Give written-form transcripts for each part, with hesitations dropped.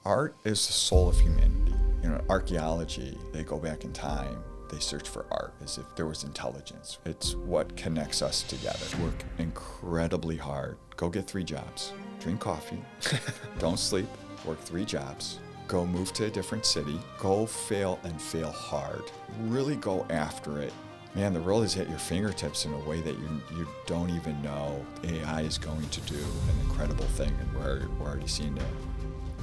art is the soul of humanity. Archaeology, they go back in time, they search for art as if there was intelligence. It's what connects us together. Work incredibly hard. Go get 3 jobs. Drink coffee. Don't sleep. Work 3 jobs. Go move to a different city. Go fail and fail hard. Really go after it. Man, the world is at your fingertips in a way that you don't even know. AI is going to do an incredible thing, and we're already seeing it.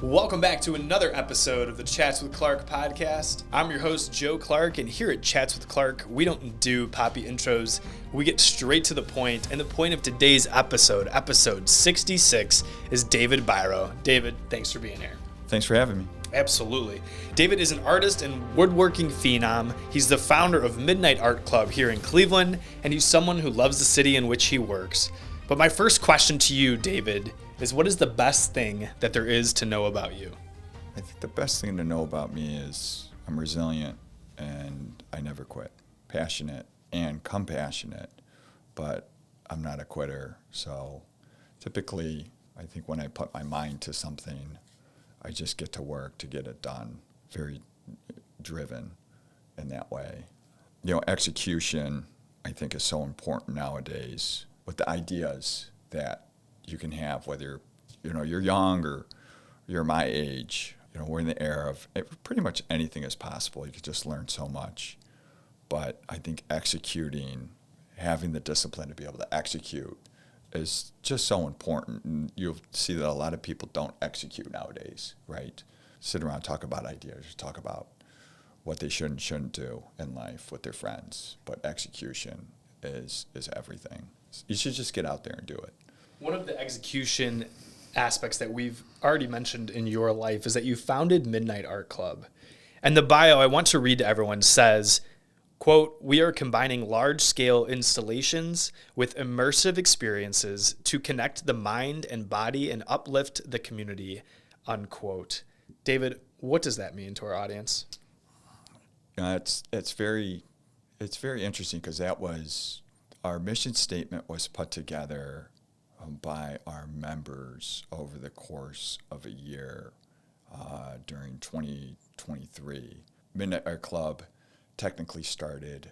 Welcome back to another episode of the Chats with Clark podcast. I'm your host, Joe Clark, and here at Chats with Clark, we don't do poppy intros. We get straight to the point, and the point of today's episode 66, is David Biro. David, thanks for being here. Thanks for having me. Absolutely. David is an artist and woodworking phenom. He's the founder of Midnight Art Club here in Cleveland, and he's someone who loves the city in which he works. But my first question to you, David, is what is the best thing that there is to know about you? I think the best thing to know about me is I'm resilient and I never quit. Passionate and compassionate, but I'm not a quitter. So typically, I think when I put my mind to something, I just get to work to get it done. Very driven in that way. Execution, I think, is so important nowadays with the ideas that you can have, whether you're young or you're my age. We're in the era of pretty much anything is possible. You could just learn so much. But I think executing, having the discipline to be able to execute is just so important. And you'll see that a lot of people don't execute nowadays, right? Sit around, talk about ideas, talk about what they should and shouldn't do in life with their friends. But execution is everything. You should just get out there and do it. One of the execution aspects that we've already mentioned in your life is that you founded Midnight Art Club. And the bio I want to read to everyone says, quote, "We are combining large-scale installations with immersive experiences to connect the mind and body and uplift the community," unquote. David, what does that mean to our audience? It's very interesting because that was our mission statement was put together by our members over the course of a year during 2023. Midnight Art Club technically started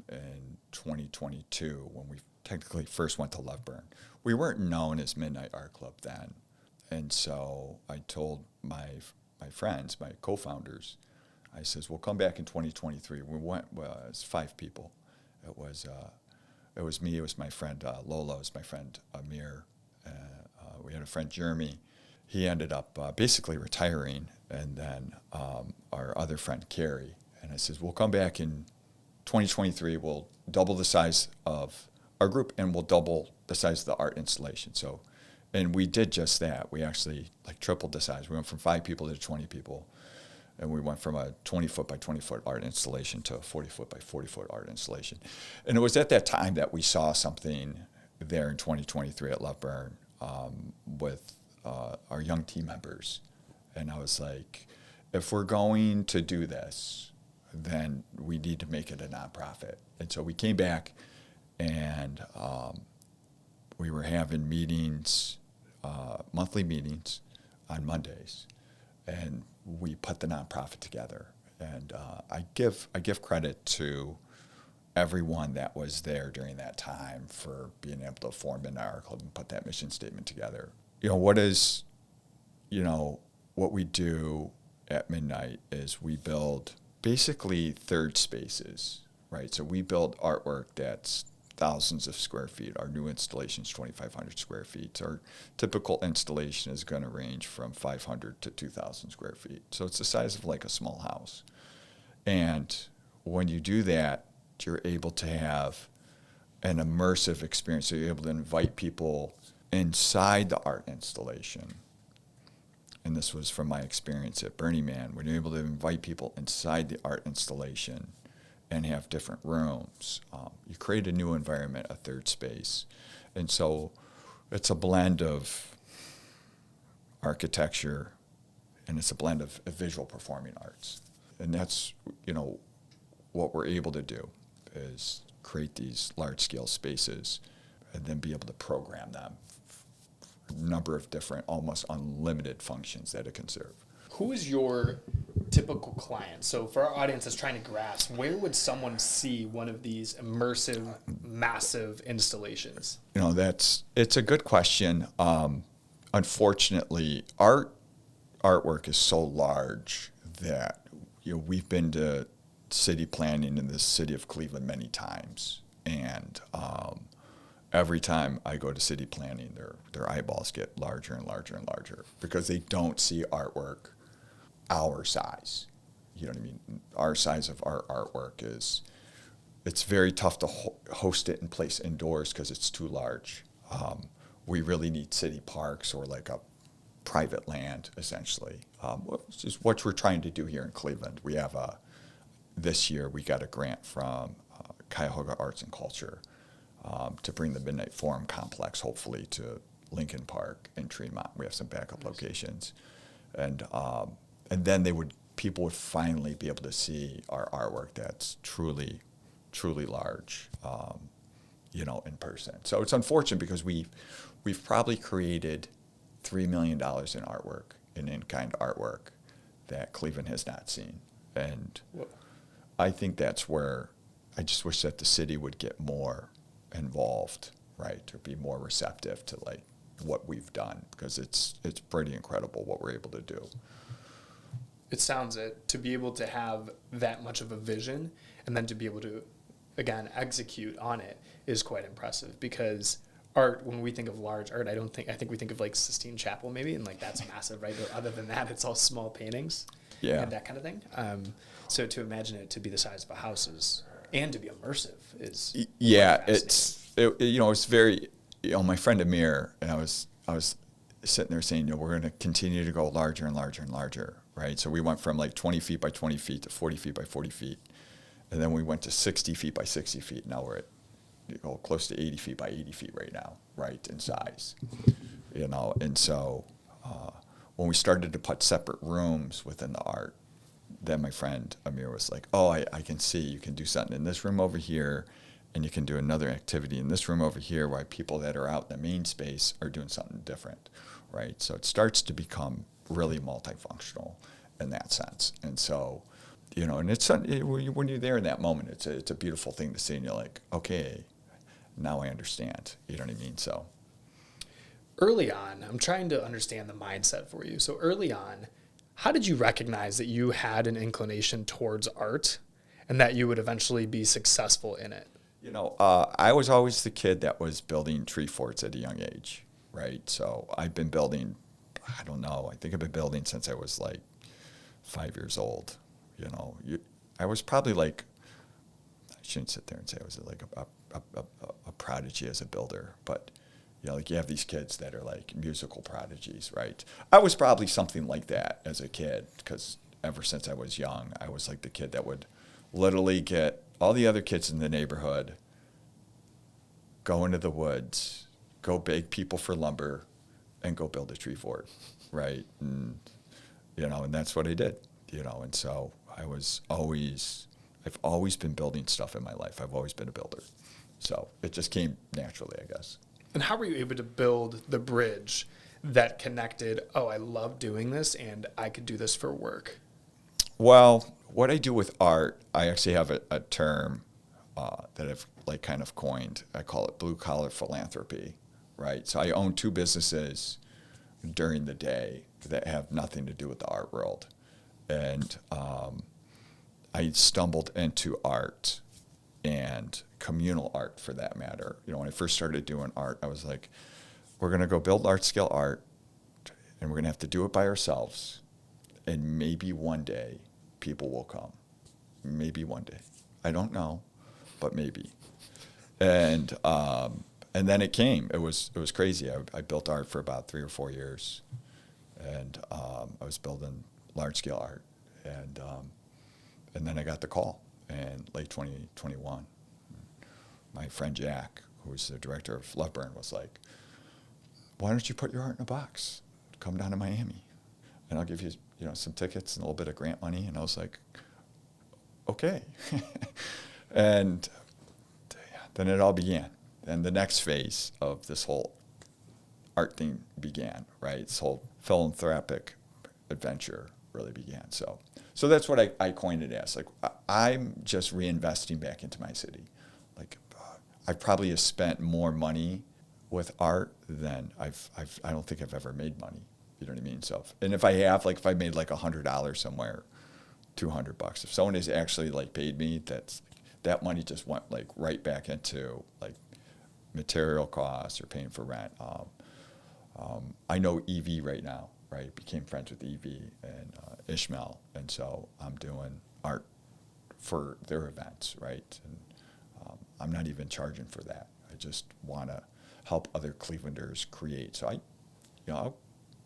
in 2022 when we technically first went to Loveburn. We weren't known as Midnight Art Club then. And so I told my friends, my co-founders, I says, we'll come back in 2023. We went, it was 5 people. It was me, it was my friend Lola, it was my friend Amir. We had a friend Jeremy. He ended up basically retiring, and then our other friend Carrie. And I says, we'll come back in 2023, we'll double the size of our group, and we'll double the size of the art installation. So, and we did just that. We actually tripled the size. We went from 5 people to 20 people. And we went from a 20-foot by 20-foot art installation to a 40-foot by 40-foot art installation. And it was at that time that we saw something there in 2023 at Loveburn with our young team members. And I was like, if we're going to do this, then we need to make it a nonprofit. And so we came back and we were having meetings, monthly meetings on Mondays. And we put the nonprofit together, and I give credit to everyone that was there during that time for being able to form Midnight Art Club and put that mission statement together. What we do at Midnight is we build basically third spaces, right? So we build artwork that's thousands of square feet. Our new installation is 2,500 square feet. Our typical installation is going to range from 500 to 2,000 square feet. So it's the size of like a small house. And when you do that, you're able to have an immersive experience. So you're able to invite people inside the art installation. And this was from my experience at Burning Man, when you're able to invite people inside the art installation and have different rooms. You create a new environment, a third space. And so it's a blend of architecture and it's a blend of visual performing arts. And that's, what we're able to do is create these large-scale spaces and then be able to program them. A number of different, almost unlimited functions that it can serve. Who is your typical client? So for our audience that's trying to grasp, where would someone see one of these immersive, massive installations? It's a good question. Unfortunately, artwork is so large that we've been to city planning in the city of Cleveland many times, and every time I go to city planning, their eyeballs get larger and larger and larger because they don't see artwork our size. You know what I mean? Our size of our artwork it's very tough to host it in place indoors because it's too large. We really need city parks or like a private land, essentially, which is what we're trying to do here in Cleveland. We have this year we got a grant from Cuyahoga Arts and Culture to bring the Midnight Forum complex, hopefully, to Lincoln Park and Tremont. We have some backup locations, and then people would finally be able to see our artwork that's truly large, in person. So it's unfortunate because we've probably created $3 million in artwork, in in-kind artwork, that Cleveland has not seen. And I think that's where I just wish that the city would get more involved, right, or be more receptive to like what we've done, because it's pretty incredible what we're able to do. It sounds it, to be able to have that much of a vision and then to be able to, again, execute on it is quite impressive, because art, when we think of large art, I think we think of like Sistine Chapel maybe, and like that's massive, right? But other than that, it's all small paintings and that kind of thing. So to imagine it to be the size of a house and to be immersive is it's very, my friend Amir, and I was sitting there saying, we're going to continue to go larger and larger and larger, right? So we went from like 20 feet by 20 feet to 40 feet by 40 feet. And then we went to 60 feet by 60 feet. Now we're at close to 80 feet by 80 feet right now, right, in size. And so when we started to put separate rooms within the art, then my friend Amir was like, I can see you can do something in this room over here, and you can do another activity in this room over here, while people that are out in the main space are doing something different, right? So it starts to become really multifunctional in that sense. And so, and it's when you're there in that moment, it's a beautiful thing to see, and you're like, okay, now I understand. You know what I mean? So early on, I'm trying to understand the mindset for you. So early on, how did you recognize that you had an inclination towards art and that you would eventually be successful in it? I was always the kid that was building tree forts at a young age, right? So I've been building, I don't know, I think I've been building since I was like 5 years old. I was probably like, I shouldn't sit there and say I was like a prodigy as a builder, but like you have these kids that are like musical prodigies, right? I was probably something like that as a kid, because ever since I was young, I was like the kid that would literally get all the other kids in the neighborhood, go into the woods, go beg people for lumber, and go build a tree fort, right? And and that's what I did, and so I've always been building stuff in my life. I've always been a builder. So it just came naturally, I guess. And how were you able to build the bridge that connected, I love doing this and I could do this for work? Well, what I do with art, I actually have a term that I've like kind of coined. I call it blue collar philanthropy, right? So I own 2 businesses during the day that have nothing to do with the art world. And I stumbled into art, and communal art for that matter. When I first started doing art, I was like, we're going to go build large scale art, and we're going to have to do it by ourselves. And maybe one day people will come. Maybe one day. I don't know, but maybe. And then it came. It was crazy. I built art for about 3 or 4 years, and I was building large scale art, and then I got the call in late 2021. My friend Jack, who was the director of Loveburn, was like, why don't you put your art in a box? Come down to Miami, and I'll give you, some tickets and a little bit of grant money. And I was like, okay. And then it all began. And the next phase of this whole art thing began, right? This whole philanthropic adventure, really began. So that's what I coined it as. Like, I'm just reinvesting back into my city. Like, I probably have spent more money with art than I don't think I've ever made money. You know what I mean? So, and if I have, like, if I made like $100 somewhere, $200, if someone has actually like paid me, that money just went like right back into like material costs or paying for rent. I know EV right now, right? Became friends with EV and Ishmael, and so I'm doing art for their events, right? And I'm not even charging for that. I just want to help other Clevelanders create. So I'll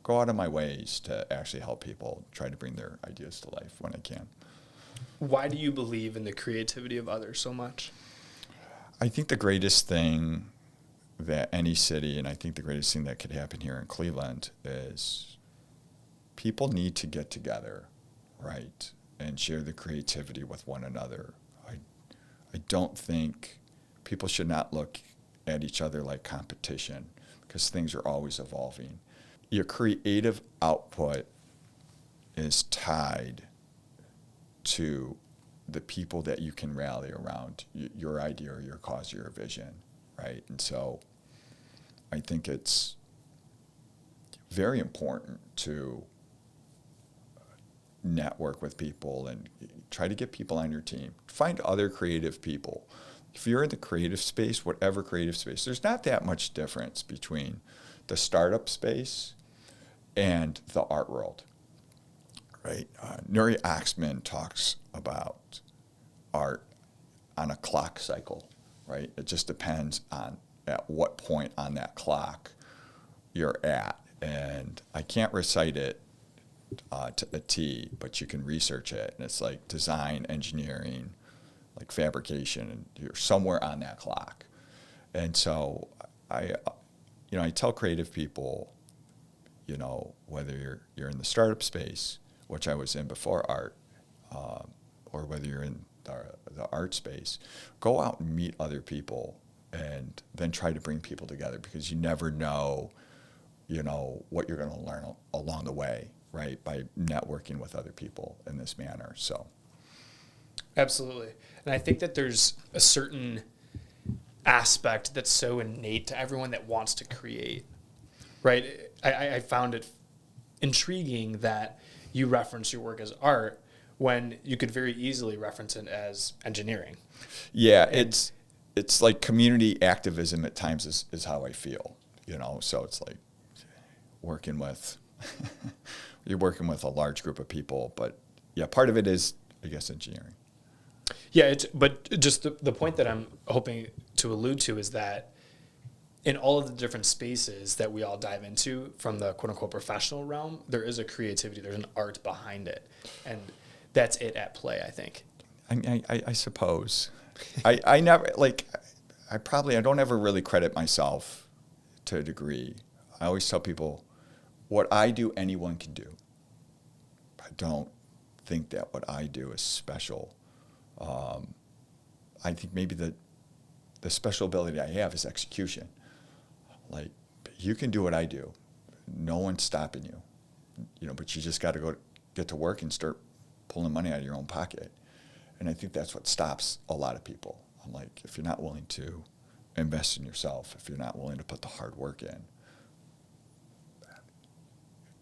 go out of my ways to actually help people try to bring their ideas to life when I can. Why do you believe in the creativity of others so much? I think the greatest thing that any city, and I think the greatest thing that could happen here in Cleveland, is people need to get together, right, and share the creativity with one another. I don't think people should not look at each other like competition, because things are always evolving. Your creative output is tied to the people that you can rally around your idea or your cause or your vision, right? And so I think it's very important to network with people and try to get people on your team. Find other creative people. If you're in the creative space, whatever creative space, there's not that much difference between the startup space and the art world, right? Nuri Axman talks about art on a clock cycle, right? It just depends on at what point on that clock you're at. And I can't recite it to the T, but you can research it. And it's like design, engineering, like fabrication, and you're somewhere on that clock. And so I tell creative people, whether you're in the startup space, which I was in before art, or whether you're in the art space, go out and meet other people and then try to bring people together, because you never know, what you're going to learn along the way, right, by networking with other people in this manner. So, Absolutely. And I think that there's a certain aspect that's so innate to everyone that wants to create, right? I found it intriguing that you reference your work as art when you could very easily reference it as engineering. Yeah, it's like community activism at times is how I feel, so it's like you're working with a large group of people, but yeah, part of it is, I guess, engineering. Yeah, but just the point that I'm hoping to allude to is that in all of the different spaces that we all dive into from the quote unquote professional realm, there is a creativity, there's an art behind it. And that's it at play, I think. I suppose. I never, I don't ever really credit myself to a degree. I always tell people, what I do, anyone can do. I don't think that what I do is special. I think maybe the special ability I have is execution. Like, you can do what I do. No one's stopping you. But you just got to go get to work and start pulling money out of your own pocket. And I think that's what stops a lot of people. I'm like, if you're not willing to invest in yourself, if you're not willing to put the hard work in,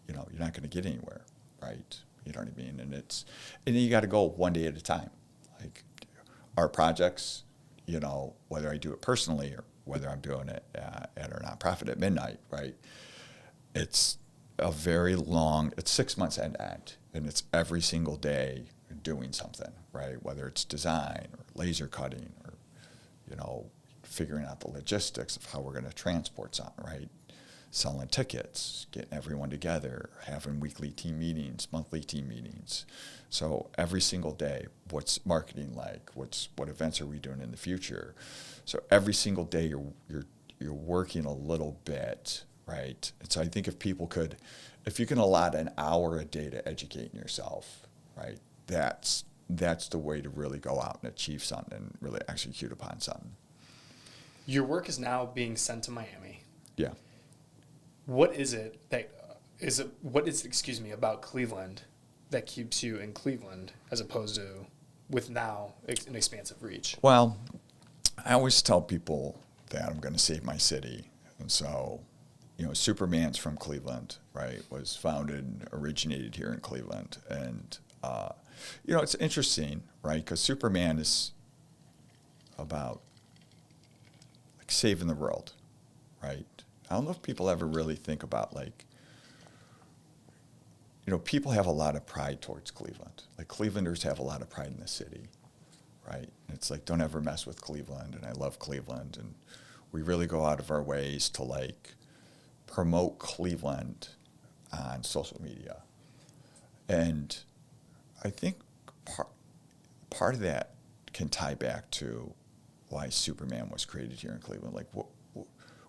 you're not going to get anywhere, right? You know what I mean? And then you got to go one day at a time. Like, our projects, whether I do it personally or whether I'm doing it at our nonprofit at midnight, right? It's it's 6 months end to end, and it's every single day doing something, right? Whether it's design or laser cutting or, figuring out the logistics of how we're going to transport something, right? Selling tickets, getting everyone together, having weekly team meetings, monthly team meetings. So every single day, what's marketing like? What events are we doing in the future? So every single day you're working a little bit, right? And so I think if you can allot an hour a day to educating yourself, right? That's the way to really go out and achieve something and really execute upon something. Your work is now being sent to Miami. Yeah. What is it about Cleveland that keeps you in Cleveland as opposed to with now an expansive reach? Well, I always tell people that I'm going to save my city. And so, Superman's from Cleveland, right? Was founded and originated here in Cleveland. And, it's interesting, right? Because Superman is about like saving the world, right? I don't know if people ever really think about people have a lot of pride towards Cleveland. Like Clevelanders have a lot of pride in the city, right? And it's like, don't ever mess with Cleveland, and I love Cleveland, and we really go out of our ways to promote Cleveland on social media. And I think part of that can tie back to why Superman was created here in Cleveland. Like,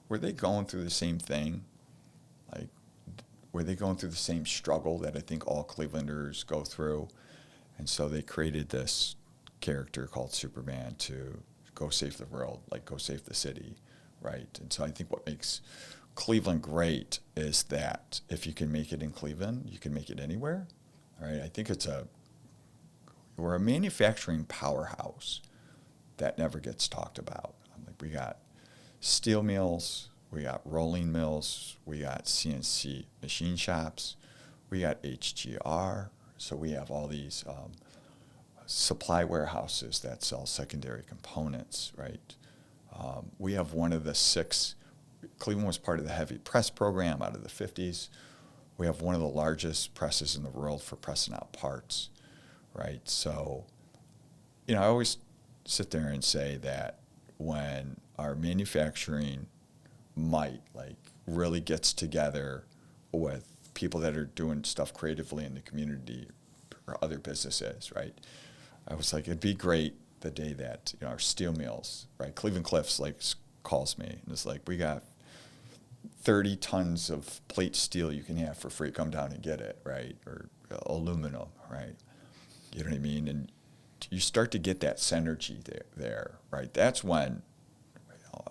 were they going through the same thing? Like, were they going through the same struggle that I think all Clevelanders go through? And so they created this character called Superman to go save the world, like go save the city, right? And so I think what makes Cleveland great is that if you can make it in Cleveland, you can make it anywhere, right? I think we're a manufacturing powerhouse that never gets talked about. We got steel mills, we got rolling mills, we got CNC machine shops, we got HGR, so we have all these supply warehouses that sell secondary components, right? We have one of the 6, Cleveland was part of the heavy press program out of the 50s. We have one of the largest presses in the world for pressing out parts, right? So, I always sit there and say that when our manufacturing might really gets together with people that are doing stuff creatively in the community or other businesses, right? I was like, it'd be great the day that our steel mills, right? Cleveland Cliffs calls me and it's like, we got 30 tons of plate steel you can have for free. Come down and get it, right? Or aluminum, right? You know what I mean? And you start to get that synergy there, right? That's when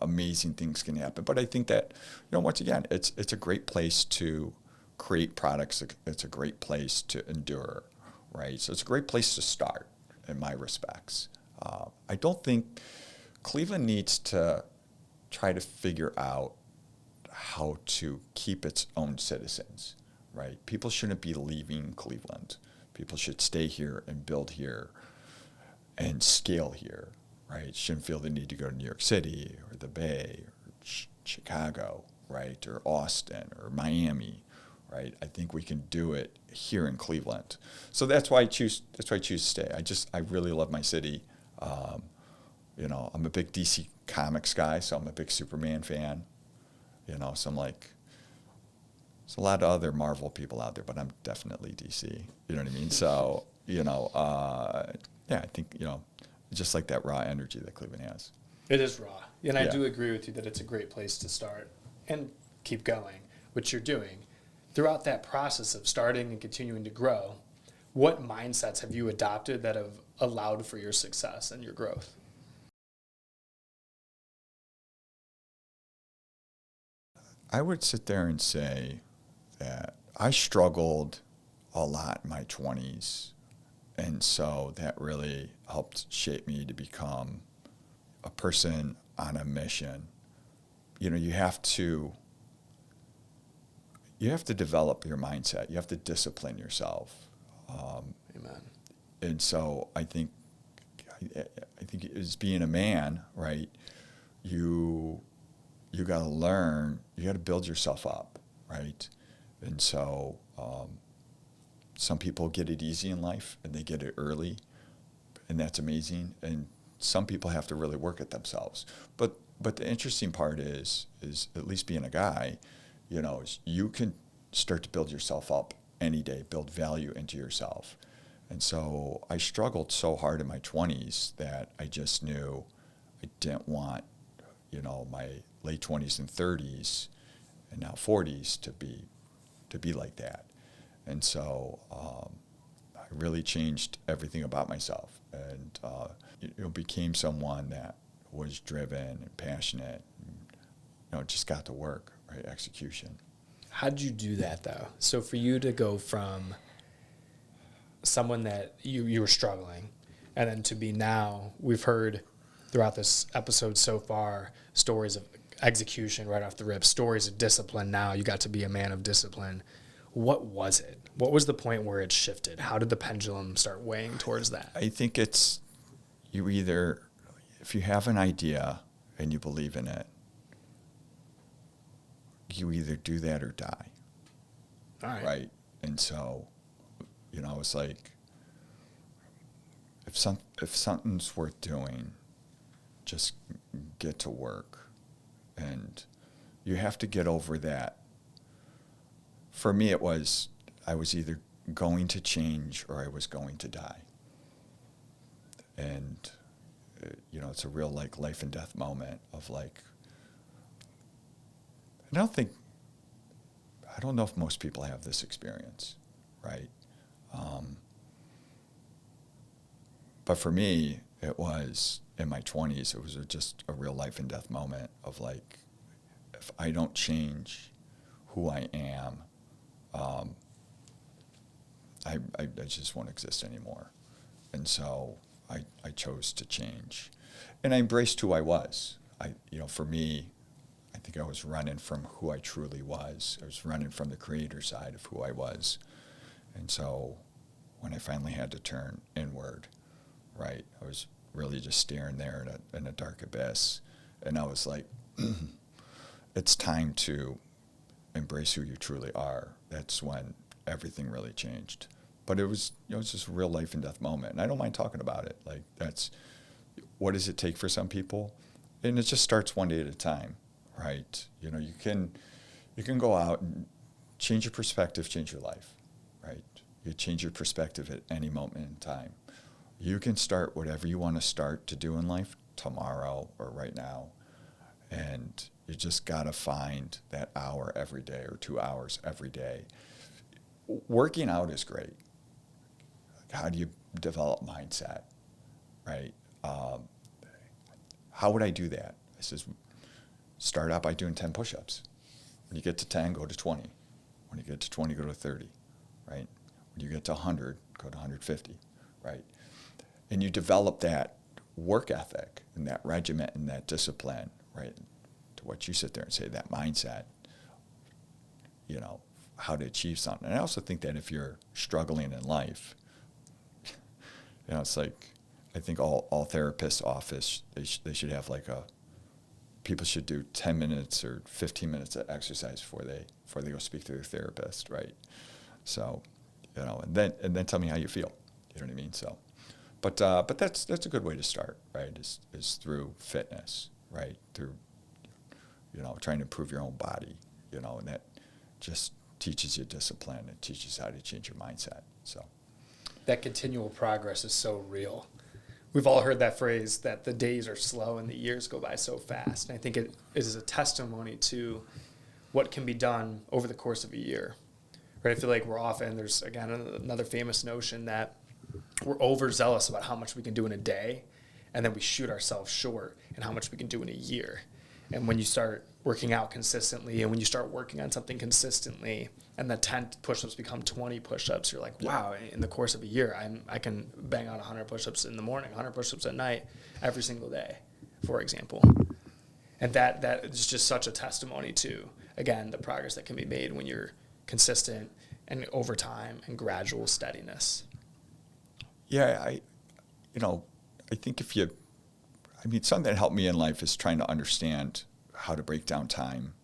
amazing things can happen. But I think that, once again, it's a great place to create products. It's a great place to endure, right? So it's a great place to start, in my respects. I don't think Cleveland needs to try to figure out how to keep its own citizens, right? People shouldn't be leaving Cleveland. People should stay here and build here and scale here, right? Shouldn't feel the need to go to New York City or the Bay or Chicago, right? Or Austin or Miami, right? I think we can do it here in Cleveland. So that's why I choose to stay. I really love my city. I'm a big DC Comics guy, so I'm a big Superman fan. So I'm like, there's a lot of other Marvel people out there, but I'm definitely DC. You know what I mean? So, I think, just like that raw energy that Cleveland has. It is raw. And I do agree with you that it's a great place to start and keep going, which you're doing. Throughout that process of starting and continuing to grow, what mindsets have you adopted that have allowed for your success and your growth? I would sit there and say that I struggled a lot in my 20s. And so that really helped shape me to become a person on a mission. You have to develop your mindset. You have to discipline yourself. Amen. And so I think as being a man, right, you got to learn, you got to build yourself up, right? And so some people get it easy in life and they get it early, and that's amazing. And some people have to really work at themselves. But the interesting part is at least being a guy, is you can start to build yourself up any day, build value into yourself. And so I struggled so hard in my 20s that I just knew I didn't want, my late 20s and 30s and now 40s to be like that. And so I really changed everything about myself and became someone that was driven and passionate and, just got to work, right? Execution. How did you do that, though? So for you to go from someone that you were struggling, and then to be now, we've heard throughout this episode so far stories of execution right off the rip, stories of discipline. Now you got to be a man of discipline. What was it? What was the point where it shifted? How did the pendulum start weighing towards that? I think it's you either, if you have an idea and you believe in it, you either do that or die. All right. Right? And so, it's like, if something's worth doing, just get to work. And you have to get over that. For me, I was either going to change or I was going to die. And, it's a real like life and death moment of like, I don't know if most people have this experience, right? But for me, it was in my 20s, it was just a real life and death moment of like, if I don't change who I am, I just won't exist anymore. And so I chose to change. And I embraced who I was. For me, I think I was running from who I truly was. I was running from the creator side of who I was. And so when I finally had to turn inward, right, I was really just staring there in a dark abyss. And I was like, it's time to embrace who you truly are. That's when everything really changed. But it was, it's just a real life and death moment. And I don't mind talking about it. Like, what does it take for some people? And it just starts one day at a time, right? You can go out and change your perspective, change your life, right? You change your perspective at any moment in time. You can start whatever you want to start to do in life tomorrow or right now. And you just got to find that hour every day or 2 hours every day. Working out is great. How do you develop mindset, right? How would I do that? I says, start out by doing 10 push-ups. When you get to 10, go to 20. When you get to 20, go to 30, right? When you get to 100, go to 150, right? And you develop that work ethic and that regiment and that discipline, right? To what you sit there and say, that mindset, how to achieve something. And I also think that if you're struggling in life, it's like, I think all therapists' office, they should have like people should do 10 minutes or 15 minutes of exercise before they go speak to their therapist, right? So, and then tell me how you feel. You know what I mean? So, but that's a good way to start, right? Is through fitness, right? Through, trying to improve your own body, and that just teaches you discipline. It teaches how to change your mindset. So, that continual progress is so real. We've all heard that phrase that the days are slow and the years go by so fast. And I think it is a testimony to what can be done over the course of a year. Right? I feel like there's, again, another famous notion that we're overzealous about how much we can do in a day, and then we shoot ourselves short in how much we can do in a year. And when you start working out consistently, and when you start working on something consistently, and the 10 push-ups become 20 push-ups, you're like, wow, in the course of a year, I can bang out 100 push-ups in the morning, 100 push-ups at night, every single day, for example. And that is just such a testimony to, again, the progress that can be made when you're consistent and over time and gradual steadiness. Yeah, I think something that helped me in life is trying to understand how to break down time.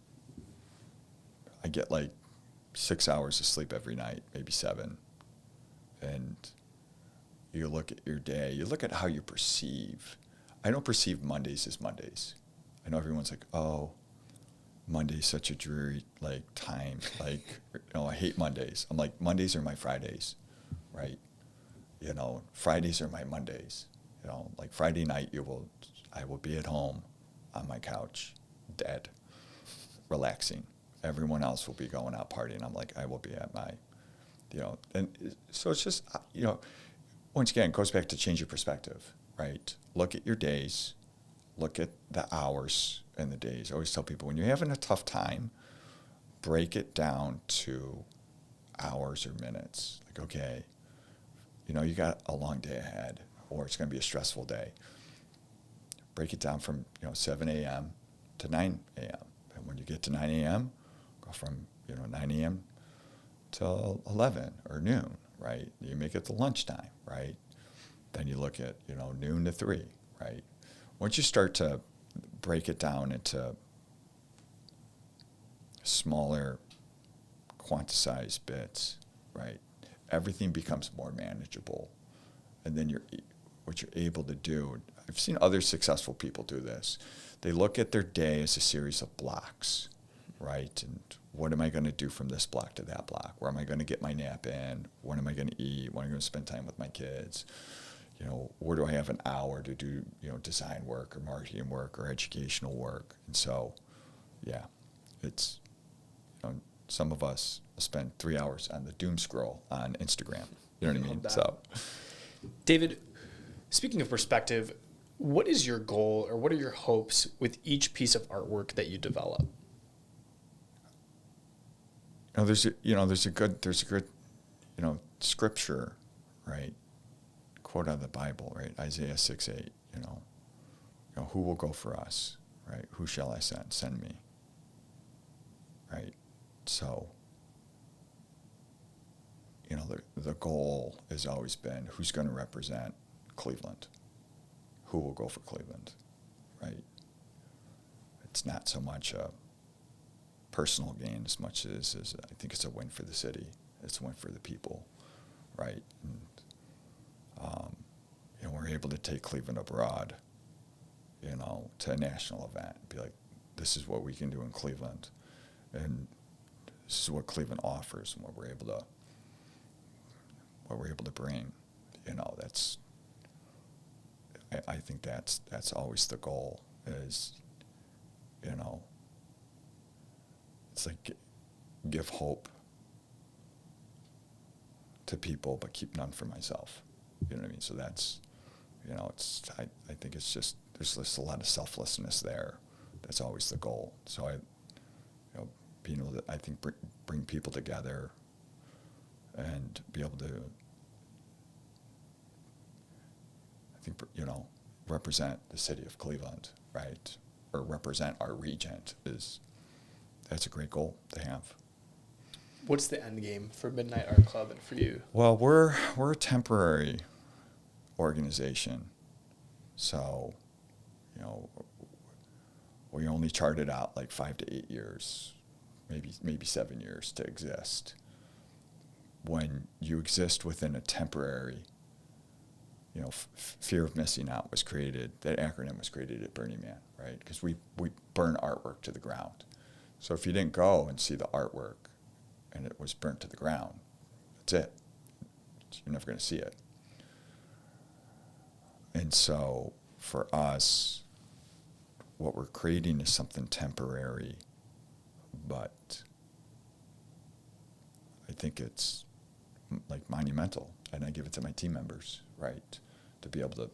I get like 6 hours of sleep every night, maybe 7. And you look at your day, you look at how you perceive. I don't perceive Mondays as Mondays. I know everyone's like, oh, Monday's such a dreary time. I hate Mondays. I'm like, Mondays are my Fridays, right? Fridays are my Mondays. Like Friday night, I will be at home on my couch, dead, relaxing. Everyone else will be going out partying. I'm like, I will be at my, and so it's just, once again, it goes back to change your perspective, right? Look at your days, look at the hours and the days. I always tell people, when you're having a tough time, break it down to hours or minutes. Like, okay, you got a long day ahead, or it's going to be a stressful day. Break it down from 7 a.m. to 9 a.m. And when you get to 9 a.m., go from 9 a.m. till 11 or noon, right? You make it to lunchtime, right? Then you look at noon to 3, right? Once you start to break it down into smaller, quantized bits, right? Everything becomes more manageable, and then what you're able to do. I've seen other successful people do this. They look at their day as a series of blocks, right? And what am I going to do from this block to that block? Where am I going to get my nap in? When am I going to eat? When am I going to spend time with my kids? Where do I have an hour to do, design work or marketing work or educational work? And so, yeah, it's, some of us spend 3 hours on the doom scroll on Instagram. You know what I mean? So, David, speaking of perspective, what is your goal or what are your hopes with each piece of artwork that you develop? There's a good scripture, right? Quote out of the Bible, right? Isaiah 6:8. Who will go for us, right? Who shall I send? Send me, right? So, the goal has always been who's going to represent Cleveland, who will go for Cleveland, right? It's not so much a personal gain as much as I think it's a win for the city. It's a win for the people, right? And we're able to take Cleveland abroad, to a national event and be like, this is what we can do in Cleveland, and this is what Cleveland offers, and what we're able to bring. That's I think that's always the goal. Is it's like give hope to people, but keep none for myself. You know what I mean? So that's, I think it's just, there's just a lot of selflessness there. That's always the goal. So being able to, I think, bring people together and be able to, I think, represent the city of Cleveland, right? Or represent our region that's a great goal to have. What's the end game for Midnight Art Club and for you? Well, we're a temporary organization, so we only charted out like 5 to 8 years, maybe 7 years to exist. When you exist within a temporary, fear of missing out was created. That acronym was created at Burning Man, right? Because we burn artwork to the ground. So if you didn't go and see the artwork and it was burnt to the ground, that's it. You're never going to see it. And so for us, what we're creating is something temporary, but I think it's like monumental, and I give it to my team members, right? To be able to,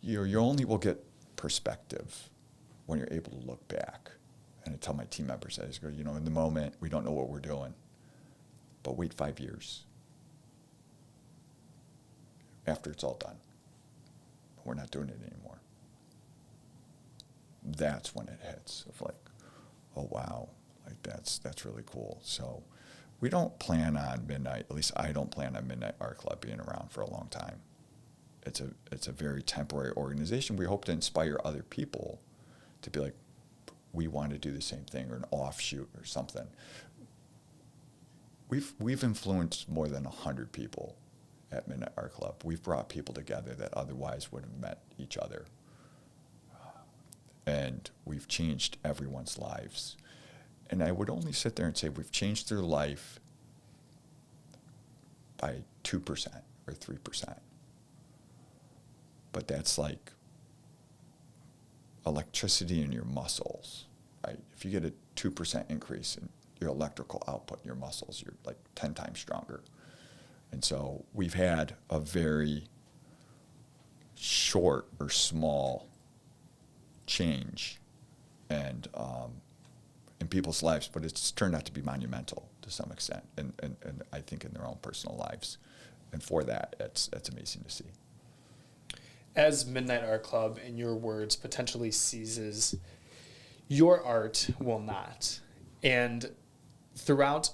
you only will get perspective when you're able to look back. And I tell my team members, I just go, in the moment, we don't know what we're doing, but wait 5 years after it's all done. We're not doing it anymore. That's when it hits of like, oh wow, like that's really cool. So we don't plan on Midnight, at least I don't plan on Midnight Art Club being around for a long time. It's a very temporary organization. We hope to inspire other people to be like, we want to do the same thing, or an offshoot or something. We've influenced more than 100 people at Midnight Art Club. We've brought people together that otherwise would have met each other. And we've changed everyone's lives. And I would only sit there and say we've changed their life by 2% or 3%. But that's like electricity in your muscles, right? If you get a 2% increase in your electrical output in your muscles, you're like 10 times stronger. And so we've had a very short or small change and in people's lives, but it's turned out to be monumental to some extent, and I think in their own personal lives. And for that, that's amazing to see. As Midnight Art Club, in your words, potentially seizes, your art will not. And throughout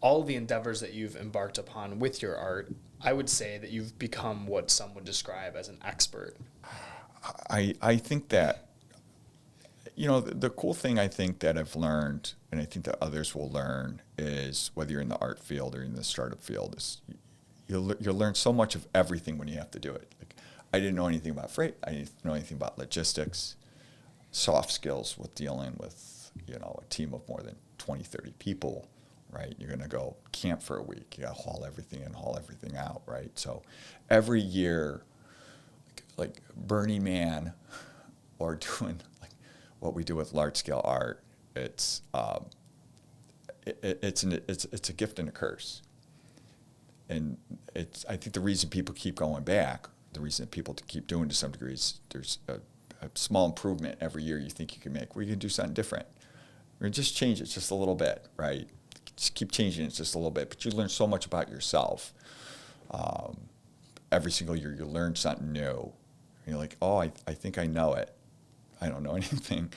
all the endeavors that you've embarked upon with your art, I would say that you've become what some would describe as an expert. I think that, the cool thing I think that I've learned, and I think that others will learn, is whether you're in the art field or in the startup field, is you'll learn so much of everything when you have to do it. Like, I didn't know anything about freight. I didn't know anything about logistics, soft skills with dealing with, a team of more than 20, 30 people, right? You're going to go camp for a week. You got to haul everything in, haul everything out, right? So every year, like Burning Man or doing like what we do with large scale art, it's a gift and a curse. And I think the reason people keep going back, the reason people keep doing to some degree is there's a small improvement every year you think you can make. We can do something different. Or just change it just a little bit, right? Just keep changing it just a little bit. But you learn so much about yourself. Every single year you learn something new. And you're like, oh, I think I know it. I don't know anything.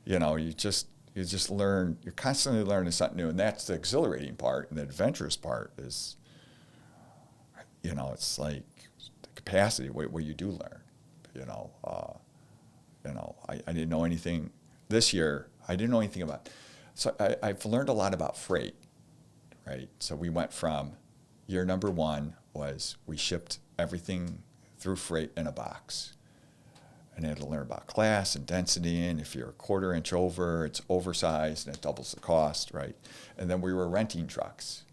You just learn. You're constantly learning something new. And that's the exhilarating part. And the adventurous part is, it's like the capacity, what you do learn. I didn't know anything this year. I didn't know anything about. So I've learned a lot about freight, right? So we went from year number one was we shipped everything through freight in a box. And I had to learn about class and density, and if you're a quarter inch over, it's oversized and it doubles the cost, right? And then we were renting trucks,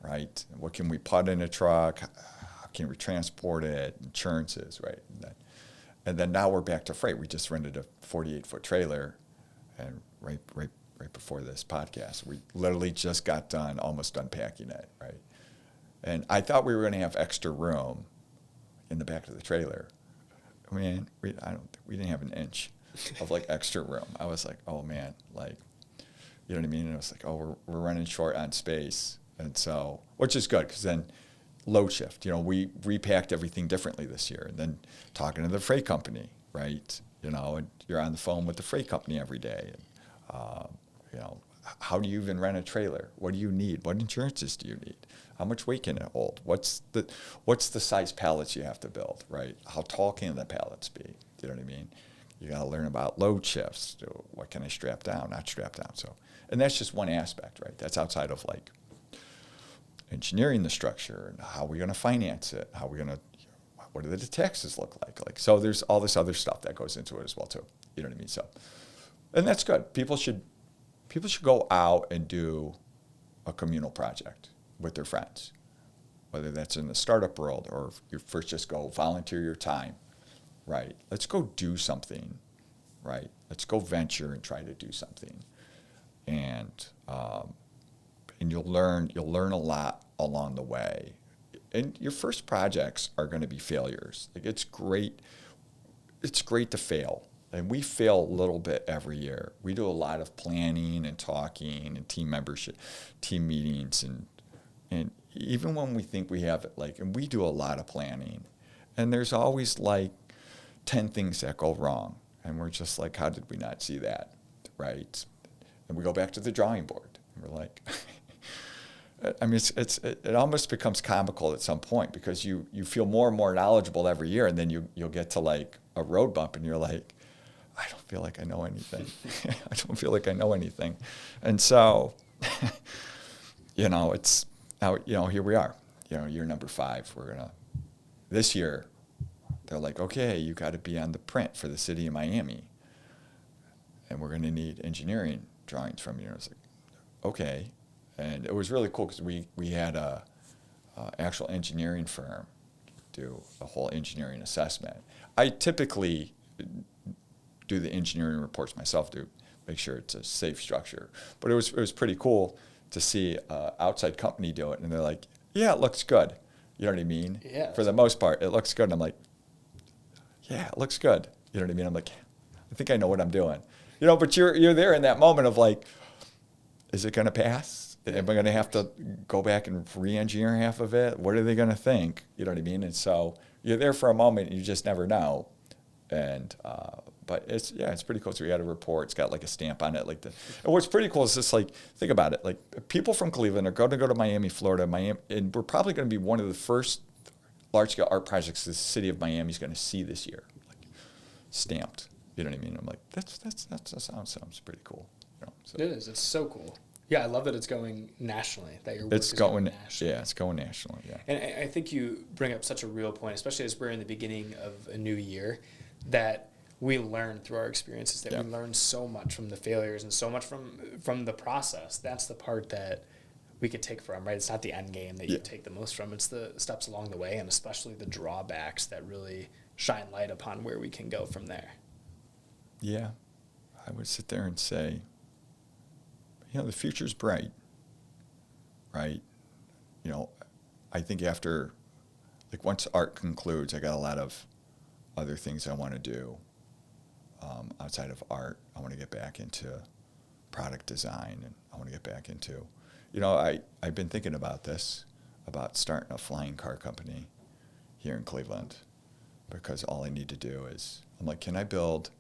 right? What can we put in a truck? How can we transport it? Insurances, right? And then now we're back to freight. We just rented a 48-foot trailer, and right before this podcast, we literally just got done almost unpacking it, right? And I thought we were going to have extra room in the back of the trailer. Man, we didn't have an inch of like extra room. I was like, oh man, like, you know what I mean? And I was like, oh, we're running short on space, and so, which is good because then load shift. We repacked everything differently this year, and then talking to the freight company, right? And you're on the phone with the freight company every day. And, how do you even rent a trailer? What do you need? What insurances do you need? How much weight can it hold? What's the size pallets you have to build, right? How tall can the pallets be? You know what I mean? You got to learn about load shifts. What can I strap down, not strap down? So, and that's just one aspect, right? That's outside of like engineering the structure and how we're going to finance it. What do the taxes look like? Like, so there's all this other stuff that goes into it as well too. You know what I mean? So, and that's good. People should go out and do a communal project with their friends, whether that's in the startup world or if you first just go volunteer your time, right? Let's go do something, right? Let's go venture and try to do something, and you'll learn a lot along the way. And your first projects are going to be failures. Like it's great to fail. And we fail a little bit every year. We do a lot of planning and talking and team membership, team meetings, and even when we think we have it, and we do a lot of planning, and there's always 10 things that go wrong, and we're just like, how did we not see that, right? And we go back to the drawing board, and we're like, I mean, it almost becomes comical at some point because you feel more and more knowledgeable every year, and then you'll get to a road bump, and you're like, I don't feel like I know anything. I don't feel like I know anything. And so, it's now, here we are, year number 5. This year, they're like, okay, you got to be on the print for the city of Miami. And we're going to need engineering drawings from you. And I was like, okay. And it was really cool because we had a actual engineering firm do a whole engineering assessment. I typically do the engineering reports myself to make sure it's a safe structure. But it was pretty cool to see an outside company do it, and they're like, yeah, it looks good. You know what I mean? Yeah. For the most part, it looks good. And I'm like, yeah, it looks good. You know what I mean? I'm like, I think I know what I'm doing. But you're there in that moment of like, is it going to pass? Am I going to have to go back and re-engineer half of it? What are they going to think? You know what I mean? And so you're there for a moment, and you just never know. And but it's pretty cool. So we got a report. It's got like a stamp on it. And what's pretty cool is just like, think about it. Like, people from Cleveland are going to go to Miami, Florida, and we're probably going to be one of the first large-scale art projects the city of Miami is going to see this year, like stamped. You know what I mean? I'm like, that sounds pretty cool. You know, so. It is. It's so cool. Yeah, I love that it's going nationally. That your work It's is going going, nationally. yeah, it's going nationally. Yeah. And I think you bring up such a real point, especially as we're in the beginning of a new year, that we learn through our experiences, that we learn so much from the failures and so much from the process. That's the part that we could take from, right? It's not the end game that you take the most from. It's the steps along the way, and especially the drawbacks that really shine light upon where we can go from there. Yeah. I would sit there and say, the future's bright, right? I think after, like, once art concludes, I got a lot of other things I want to do outside of art. I want to get back into product design, and I want to get back into, I've been thinking about this, about starting a flying car company here in Cleveland, because all I need to do is, I'm like, can I build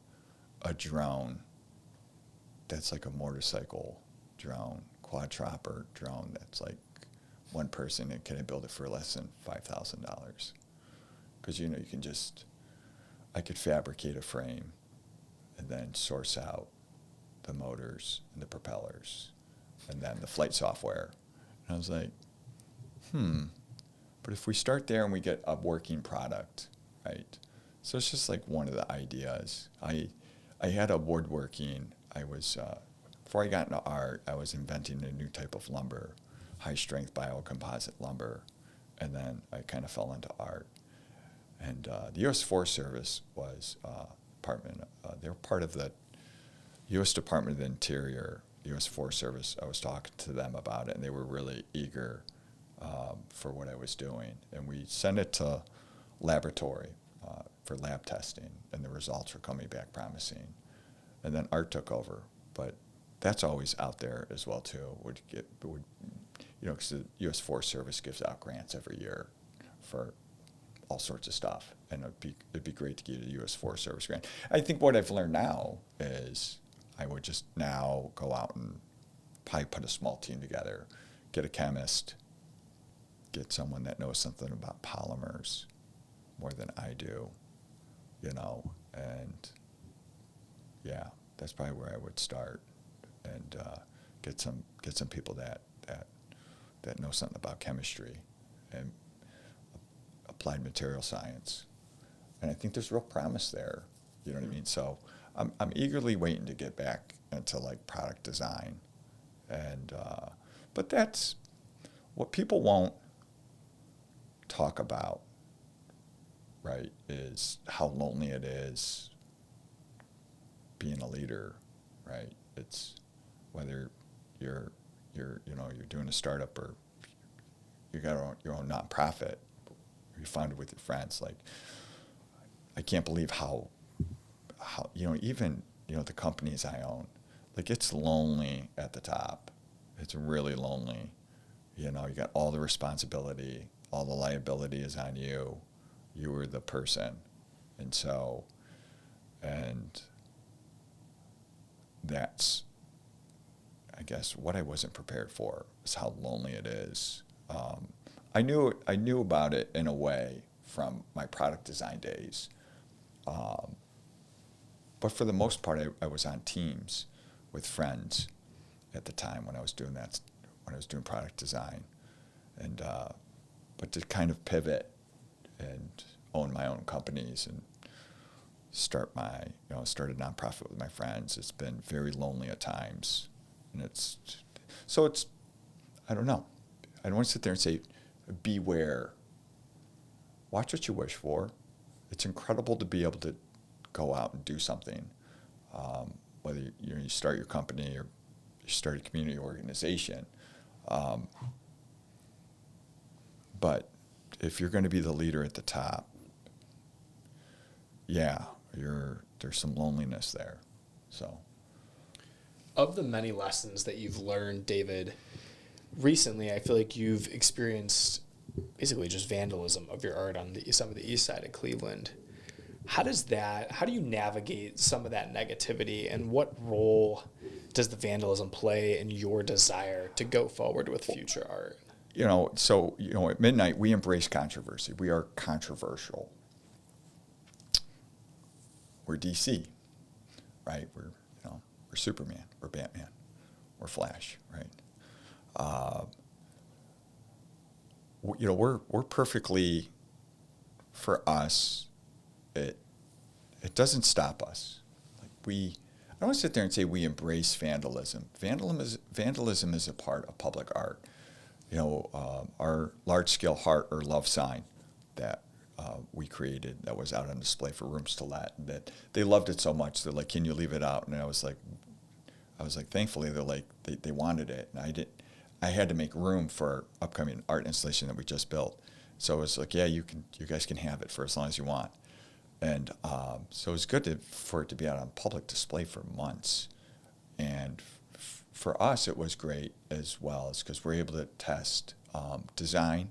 a drone that's like a motorcycle drone, quadcopter drone that's like one person, and can I build it for less than $5,000? Because you can I could fabricate a frame and then source out the motors and the propellers and then the flight software. And I was like, but if we start there and we get a working product, right? So it's just like one of the ideas. I had a woodworking. Before I got into art, I was inventing a new type of lumber, high-strength biocomposite lumber, and then I kind of fell into art. And the U.S. Forest Service was they were part of the U.S. Department of the Interior, U.S. Forest Service. I was talking to them about it, and they were really eager for what I was doing. And we sent it to laboratory for lab testing, and the results were coming back promising. And then art took over, but that's always out there as well too. Because the U.S. Forest Service gives out grants every year for all sorts of stuff, and it'd be great to get a U.S. Forest Service grant. I think what I've learned now is I would just now go out and probably put a small team together, get a chemist, get someone that knows something about polymers more than I do, and yeah, that's probably where I would start, and get some people that know something about chemistry and applied material science, and I think there's real promise there. You know what I mean? So I'm eagerly waiting to get back into like product design, and but that's what people won't talk about, right? Is how lonely it is being a leader, right? It's whether you're doing a startup or you got your own nonprofit, you found it with your friends. Like, I can't believe how even the companies I own, like, it's lonely at the top. It's really lonely. You got all the responsibility, all the liability is on you. You were the person, and that's, I guess, what I wasn't prepared for is how lonely it is. I knew about it in a way from my product design days, but for the most part, I was on teams with friends at the time when I was doing that, when I was doing product design, and but to kind of pivot and own my own companies and start a nonprofit with my friends, it's been very lonely at times, and it's I don't know. I don't want to sit there and say, beware. Watch what you wish for. It's incredible to be able to go out and do something, whether you start your company or you start a community organization. But if you're going to be the leader at the top, there's some loneliness there. So, of the many lessons that you've learned, David, recently, I feel like you've experienced basically just vandalism of your art on some of the east side of Cleveland. How do you navigate some of that negativity, and what role does the vandalism play in your desire to go forward with future art? At Midnight, we embrace controversy. We are controversial. We're DC, right? We're Superman. We're Batman. We're Flash, right? We're perfectly, for us, it doesn't stop us. I don't want to sit there and say we embrace vandalism. Vandalism is a part of public art. Our large-scale heart or love sign that we created that was out on display for rooms to let, that they loved it so much, they're like, can you leave it out? And I was like, thankfully, they're like, they wanted it. And I had to make room for our upcoming art installation that we just built. So it was like, yeah, you guys can have it for as long as you want. And so it was good for it to be out on public display for months. And for us, it was great as well, because we're able to test design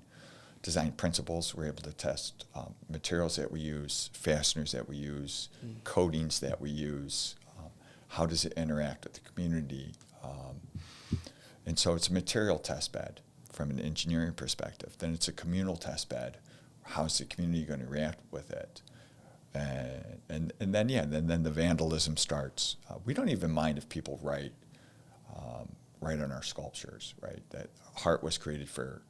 principles. We're able to test materials that we use, fasteners that we use, coatings that we use. How does it interact with the community? And so it's a material test bed from an engineering perspective. Then it's a communal test bed. How's the community going to react with it? And then the vandalism starts. We don't even mind if people write on our sculptures, right? That heart was created for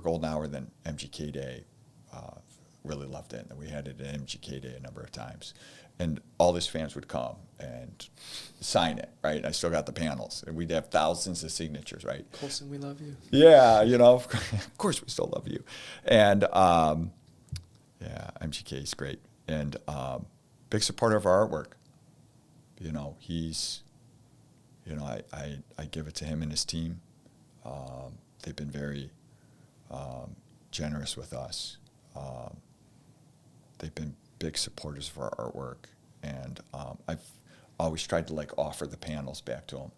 Golden Hour, then MGK Day. Really loved it, and we had it at MGK Day a number of times. And all these fans would come and sign it, right? I still got the panels, and we'd have thousands of signatures, right? Colson, we love you. Yeah, of course we still love you. And MGK is great, and big supporter of our artwork. He's, I give it to him and his team. They've been very generous with us. They've been big supporters of our artwork, and I've always tried to offer the panels back to them.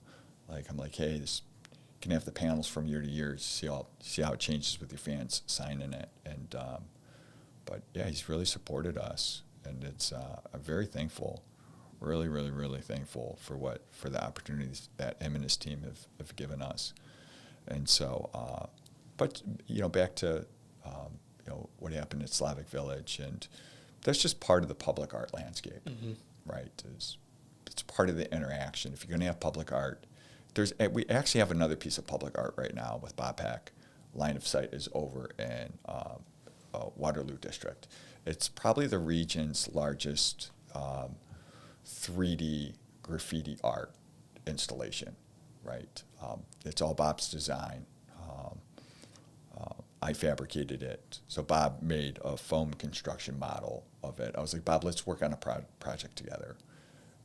I'm like, hey, this you can have the panels from year to year. See how it changes with your fans signing it, and but yeah, he's really supported us, and it's I'm very thankful, really, really, really thankful for the opportunities that him and his team have given us, and so but back to what happened at Slavic Village, and that's just part of the public art landscape, right? It's part of the interaction. If you're going to have public art, we actually have another piece of public art right now with Bob Peck. Line of Sight is over in Waterloo District. It's probably the region's largest 3D graffiti art installation, right? It's all Bob's design. I fabricated it. So Bob made a foam construction model of it. I was like, Bob, let's work on a project together.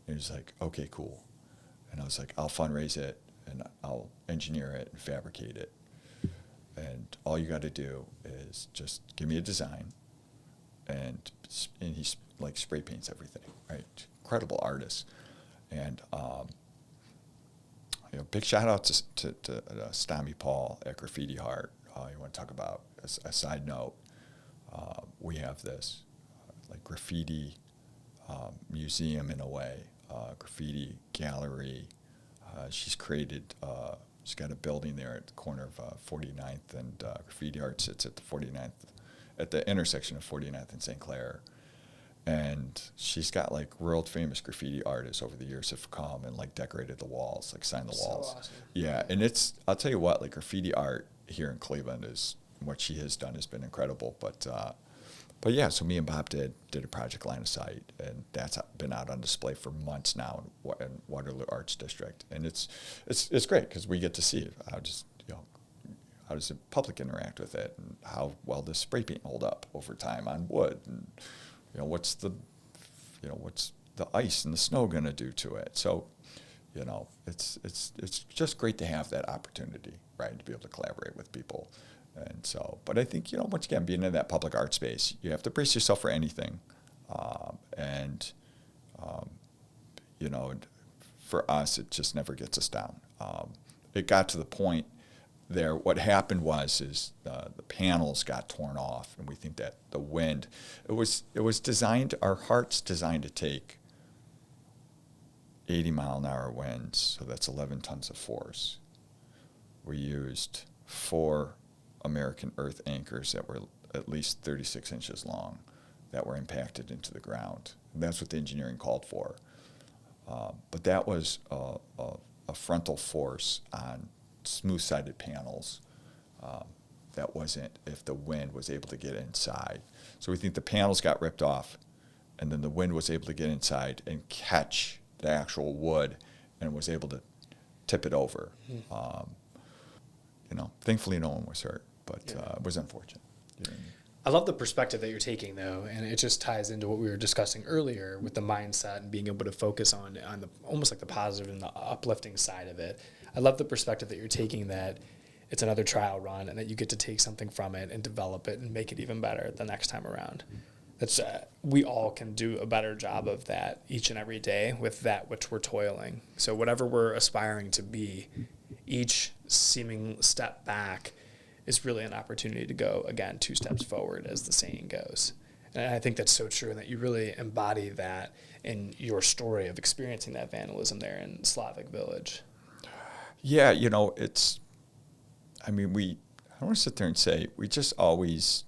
And he was like, okay, cool. And I was like, I'll fundraise it, and I'll engineer it and fabricate it. And all you got to do is just give me a design, and he spray paints everything, right? Incredible artist. And big shout out to Stami Paul at Graffiti Heart. You want to talk about a side note? We have this graffiti museum in a way, graffiti gallery. She's got a building there at the corner of 49th and Graffiti Art sits at the 49th, at the intersection of 49th and St. Clair. And she's got world famous graffiti artists over the years have come and decorated the walls, signed the walls. So awesome. Yeah, and I'll tell you what, graffiti art here in Cleveland is what she has done has been incredible. But yeah, so me and Bob did a project Line of Sight, and that's been out on display for months now in Waterloo Arts District, and it's great because we get to see how does the public interact with it, and how well does spray paint hold up over time on wood, and what's the ice and the snow going to do to it. So it's just great to have that opportunity, right, to be able to collaborate with people. And so, but I think, once again, being in that public art space, you have to brace yourself for anything. For us, it just never gets us down. It got to the point there. What happened is the panels got torn off, and we think that the wind, it was designed, our heart's designed to take 80-mile-an-hour winds, so that's 11 tons of force. We used 4 American earth anchors that were at least 36 inches long that were impacted into the ground. And that's what the engineering called for. But that was a frontal force on smooth-sided panels. That wasn't if the wind was able to get inside. So we think the panels got ripped off, and then the wind was able to get inside and catch the actual wood and was able to tip it over. Thankfully no one was hurt, but it was unfortunate. You know what I mean? I love the perspective that you're taking, though, and it just ties into what we were discussing earlier with the mindset and being able to focus on the almost like the positive and the uplifting side of it. I love the perspective that you're taking, that it's another trial run and that you get to take something from it and develop it and make it even better the next time around. That's we all can do a better job of that each and every day with that which we're toiling. So whatever we're aspiring to be, each seeming step back is really an opportunity to go, again, 2 steps forward, as the saying goes. And I think that's so true, and that you really embody that in your story of experiencing that vandalism there in Slavic Village. Yeah, I don't want to sit there and say, we just always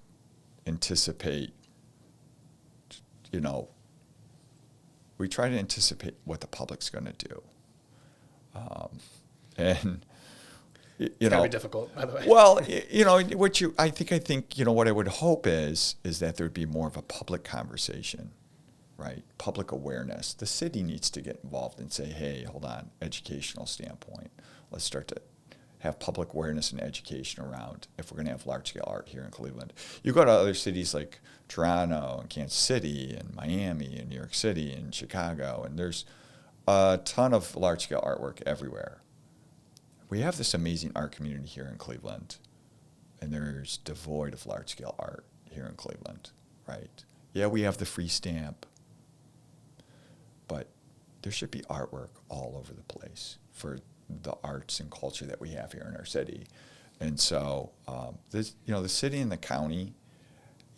anticipate, we try to anticipate what the public's going to do. And It's gotta be difficult, by the way. Well, I think what I would hope is that there'd be more of a public conversation, right? Public awareness. The city needs to get involved and say, hey, hold on, educational standpoint. Let's start to have public awareness and education around if we're going to have large-scale art here in Cleveland. You go to other cities like Toronto and Kansas City and Miami and New York City and Chicago, and there's a ton of large-scale artwork everywhere. We have this amazing art community here in Cleveland, and there's devoid of large-scale art here in Cleveland, right? Yeah, we have the free stamp, but there should be artwork all over the place for the arts and culture that we have here in our city. And so the city and the county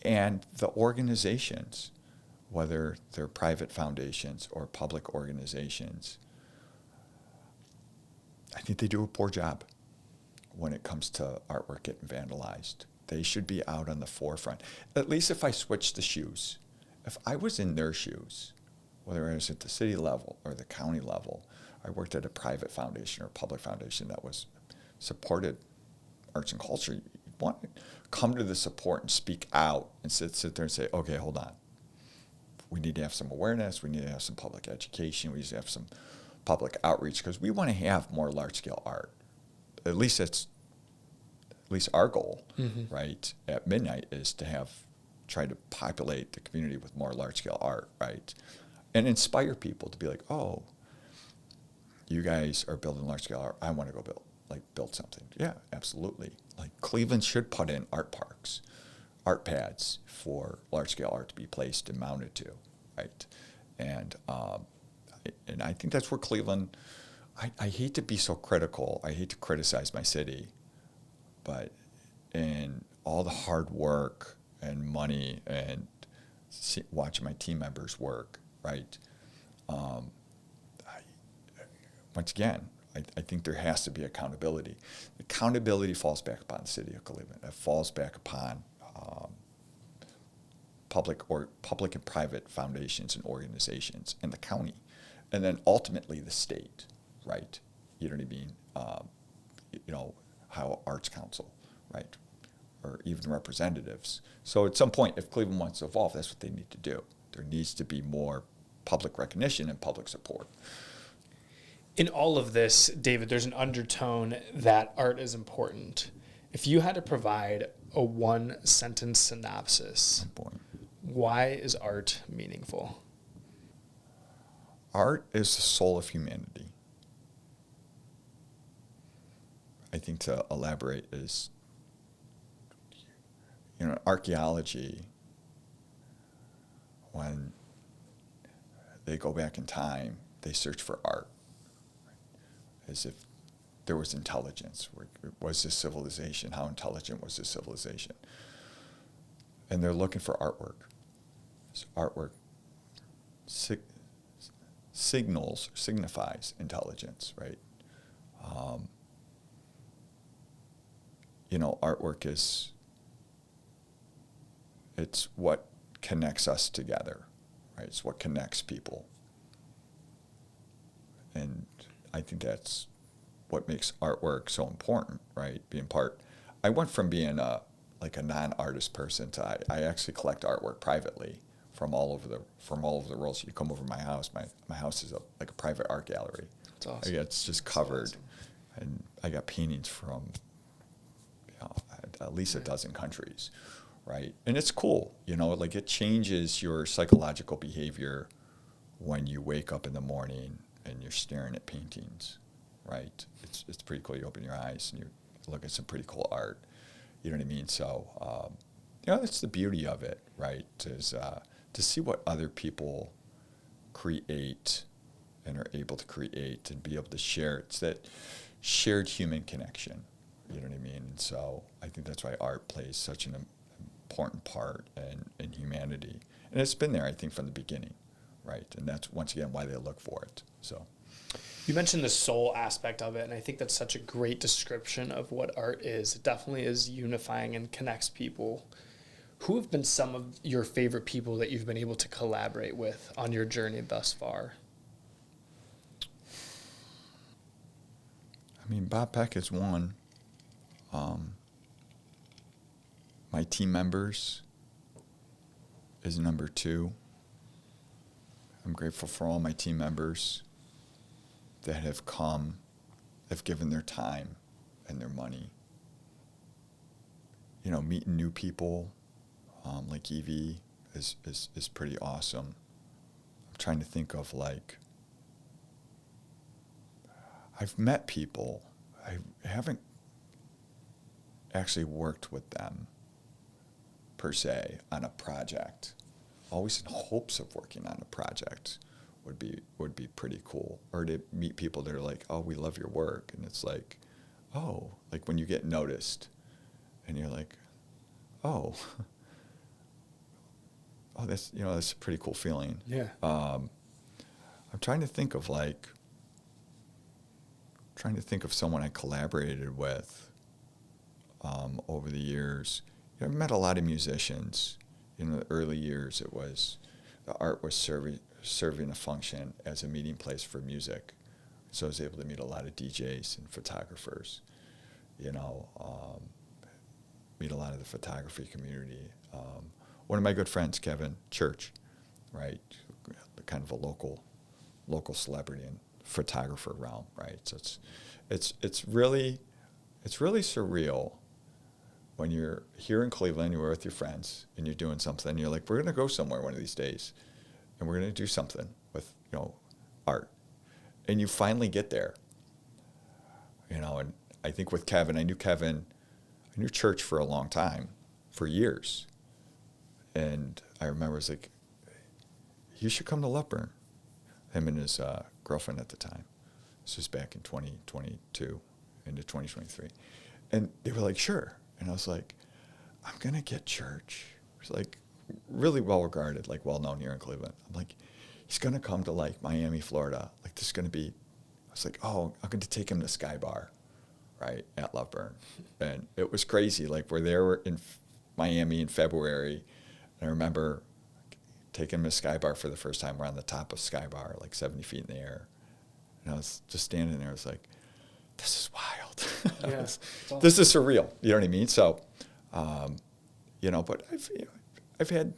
and the organizations, whether they're private foundations or public organizations, I think they do a poor job when it comes to artwork getting vandalized. They should be out on the forefront. At least if I switched the shoes, if I was in their shoes, whether I was at the city level or the county level, I worked at a private foundation or a public foundation that was supported arts and culture. You want to come to the support and speak out and sit there and say, okay, hold on. We need to have some awareness. We need to have some public education. We need to have some public outreach because we want to have more large-scale art. At least our goal, right, at midnight is to try to populate the community with more large-scale art, right, and inspire people to be like, oh, you guys are building large-scale art. I want to go build something. Yeah, absolutely. Like Cleveland should put in art parks, art pads for large-scale art to be placed and mounted to, right, and I think that's where Cleveland, I hate to be so critical. I hate to criticize my city, but in all the hard work and money and watching my team members work, right, once again, I think there has to be accountability. Accountability falls back upon the city of Cleveland. It falls back upon public and private foundations and organizations and the county. And then ultimately the state, right? You know what I mean? How Arts Council, right? Or even representatives. So at some point, if Cleveland wants to evolve, that's what they need to do. There needs to be more public recognition and public support. In all of this, David, there's an undertone that art is important. If you had to provide a 1-sentence synopsis, why is art meaningful? Art is the soul of humanity. I think to elaborate is, archaeology, when they go back in time, they search for art, as if there was intelligence. Was this civilization? How intelligent was this civilization? And they're looking for artwork. So artwork signifies intelligence, right? Artwork it's what connects us together, right? It's what connects people. And I think that's what makes artwork so important, right? I went from being a non-artist person to I actually collect artwork privately from all over the world. So you come over to my house. My house is like a private art gallery. That's awesome. It's just covered, and I got paintings from at least a dozen countries, right? And it's cool, it changes your psychological behavior when you wake up in the morning and you're staring at paintings, right? It's pretty cool. You open your eyes and you look at some pretty cool art. You know what I mean? So, that's the beauty of it, right? Is to see what other people create and are able to create and be able to share. It's that shared human connection. You know what I mean? And so I think that's why art plays such an important part in humanity. And it's been there, I think, from the beginning, right? And that's, once again, why they look for it. So you mentioned the soul aspect of it, and I think that's such a great description of what art is. It definitely is unifying and connects people. Who have been some of your favorite people that you've been able to collaborate with on your journey thus far? I mean, Bob Peck is one. My team members is number two. I'm grateful for all my team members that have given their time and their money. Meeting new people like Evie is pretty awesome. I'm trying to think of I've met people. I haven't actually worked with them per se on a project. Always in hopes of working on a project would be pretty cool. Or to meet people that are like, oh, we love your work, and it's like, oh, like when you get noticed, and you're like, oh, that's that's a pretty cool feeling. Yeah. I'm trying to think of someone I collaborated with over the years. I've met a lot of musicians. In the early years, the art was serving a function as a meeting place for music. So I was able to meet a lot of DJs and photographers, meet a lot of the photography community. One of my good friends, Kevin Church, right, kind of a local celebrity and photographer realm, right? So it's really surreal when you're here in Cleveland, you're with your friends, and you're doing something, and you're like, we're going to go somewhere one of these days, and we're going to do something with, art. And you finally get there. And I think with Kevin, I knew Church for a long time, for years. And I remember it was like, you should come to Loveburn. Him and his girlfriend at the time. This was back in 2022 into 2023. And they were like, sure. And I was like, I'm going to get Church. He's like really well regarded, well known here in Cleveland. I'm like, he's going to come to Miami, Florida. This is going to be, I was like, oh, I'm going to take him to Sky Bar, right, at Loveburn. And it was crazy. We're there in Miami in February. And I remember taking him to Sky Bar for the first time. We're on the top of Sky Bar, 70 feet in the air. And I was just standing there. I was like, this is wild. Yeah, this is surreal. You know what I mean? So, but I've had,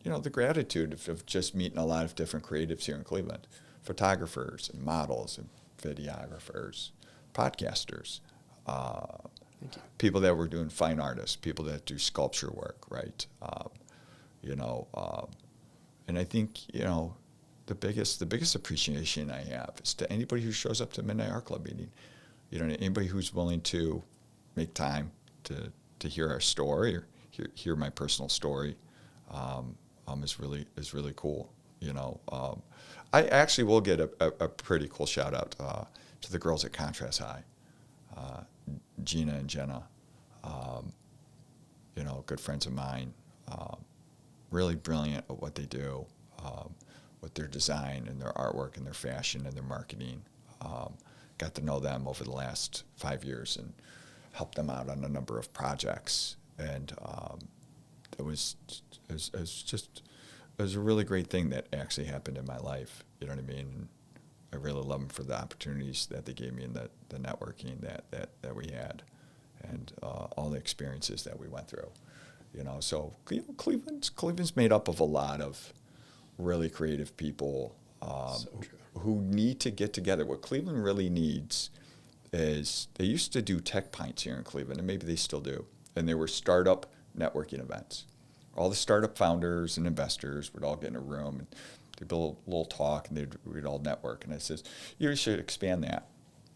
the gratitude of just meeting a lot of different creatives here in Cleveland, photographers and models and videographers, podcasters, people that were doing fine artists, people that do sculpture work, right? And I think, the biggest appreciation I have is to anybody who shows up to Midnight Art Club meeting. Anybody who's willing to make time to hear our story or hear my personal story is really cool. I actually will get a pretty cool shout out to the girls at Contrast High, Gina and Jenna, good friends of mine, really brilliant at what they do, with their design and their artwork and their fashion and their marketing. Got to know them over the last 5 years and helped them out on a number of projects. And it was a really great thing that actually happened in my life. You know what I mean? And I really love them for the opportunities that they gave me and the networking that we had, and all the experiences that we went through. So Cleveland's made up of a lot of really creative people who need to get together. What Cleveland really needs is, they used to do tech pints here in Cleveland, and maybe they still do, and they were startup networking events. All the startup founders and investors would all get in a room, and they'd do a little talk, and we'd all network. And I says, you should expand that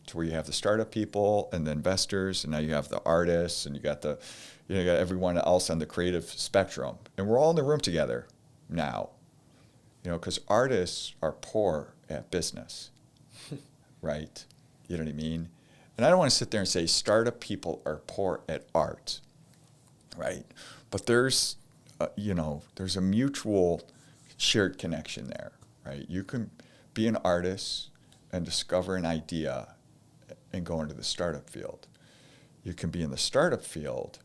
to where you have the startup people and the investors, and now you have the artists, and you got everyone else on the creative spectrum, and we're all in the room together now. Because artists are poor at business, right? You know what I mean? And I don't want to sit there and say startup people are poor at art, right? But there's a mutual shared connection there, right? You can be an artist and discover an idea and go into the startup field. You can be in the startup field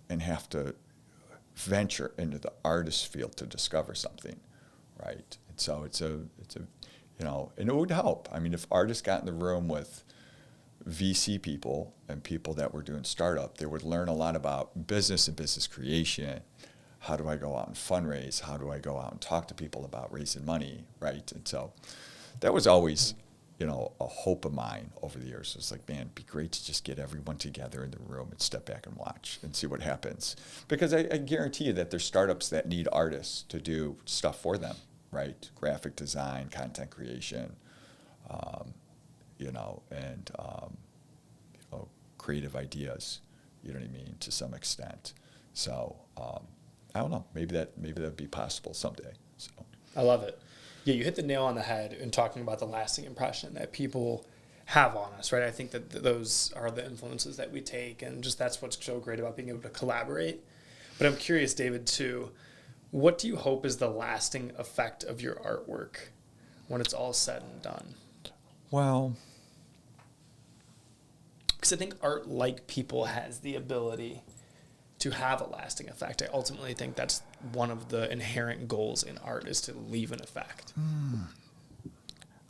and have to venture into the artist field to discover something, right? And so and it would help. I mean, if artists got in the room with VC people and people that were doing startup, they would learn a lot about business and business creation. How do I go out and fundraise? How do I go out and talk to people about raising money, right? And so that was always, a hope of mine over the years. It was like, man, it'd be great to just get everyone together in the room and step back and watch and see what happens. Because I guarantee you that there's startups that need artists to do stuff for them, right? Graphic design, content creation, and creative ideas, you know what I mean, to some extent. So I don't know, maybe that'd be possible someday. So I love it. Yeah, you hit the nail on the head in talking about the lasting impression that people have on us, right? I think that those are the influences that we take, and just that's what's so great about being able to collaborate. But I'm curious, David, too, what do you hope is the lasting effect of your artwork when it's all said and done? Well, because I think art, like people, has the ability to have a lasting effect. I ultimately think that's one of the inherent goals in art, is to leave an effect.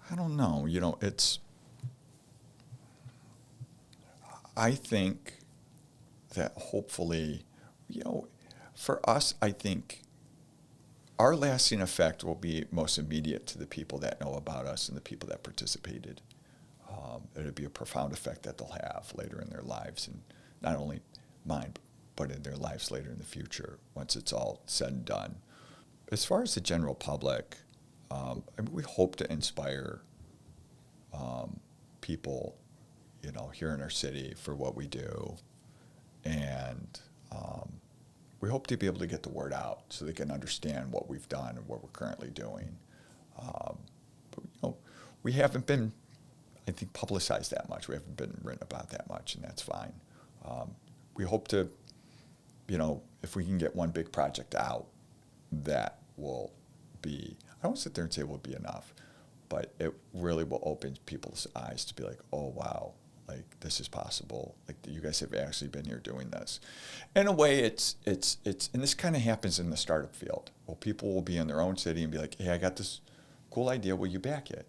I don't know. I think that hopefully, for us, I think our lasting effect will be most immediate to the people that know about us and the people that participated. It'll be a profound effect that they'll have later in their lives, and not only mine, but in their lives later in the future, once it's all said and done. As far as the general public, we hope to inspire people, here in our city for what we do, and we hope to be able to get the word out so they can understand what we've done and what we're currently doing. But, we haven't been, I think, publicized that much. We haven't been written about that much, and that's fine. We hope to, if we can get one big project out, that will be, I don't sit there and say it will be enough, but it really will open people's eyes to be like, oh, wow, like this is possible. Like you guys have actually been here doing this. In a way, it's and this kind of happens in the startup field. Well, people will be in their own city and be like, hey, I got this cool idea. Will you back it?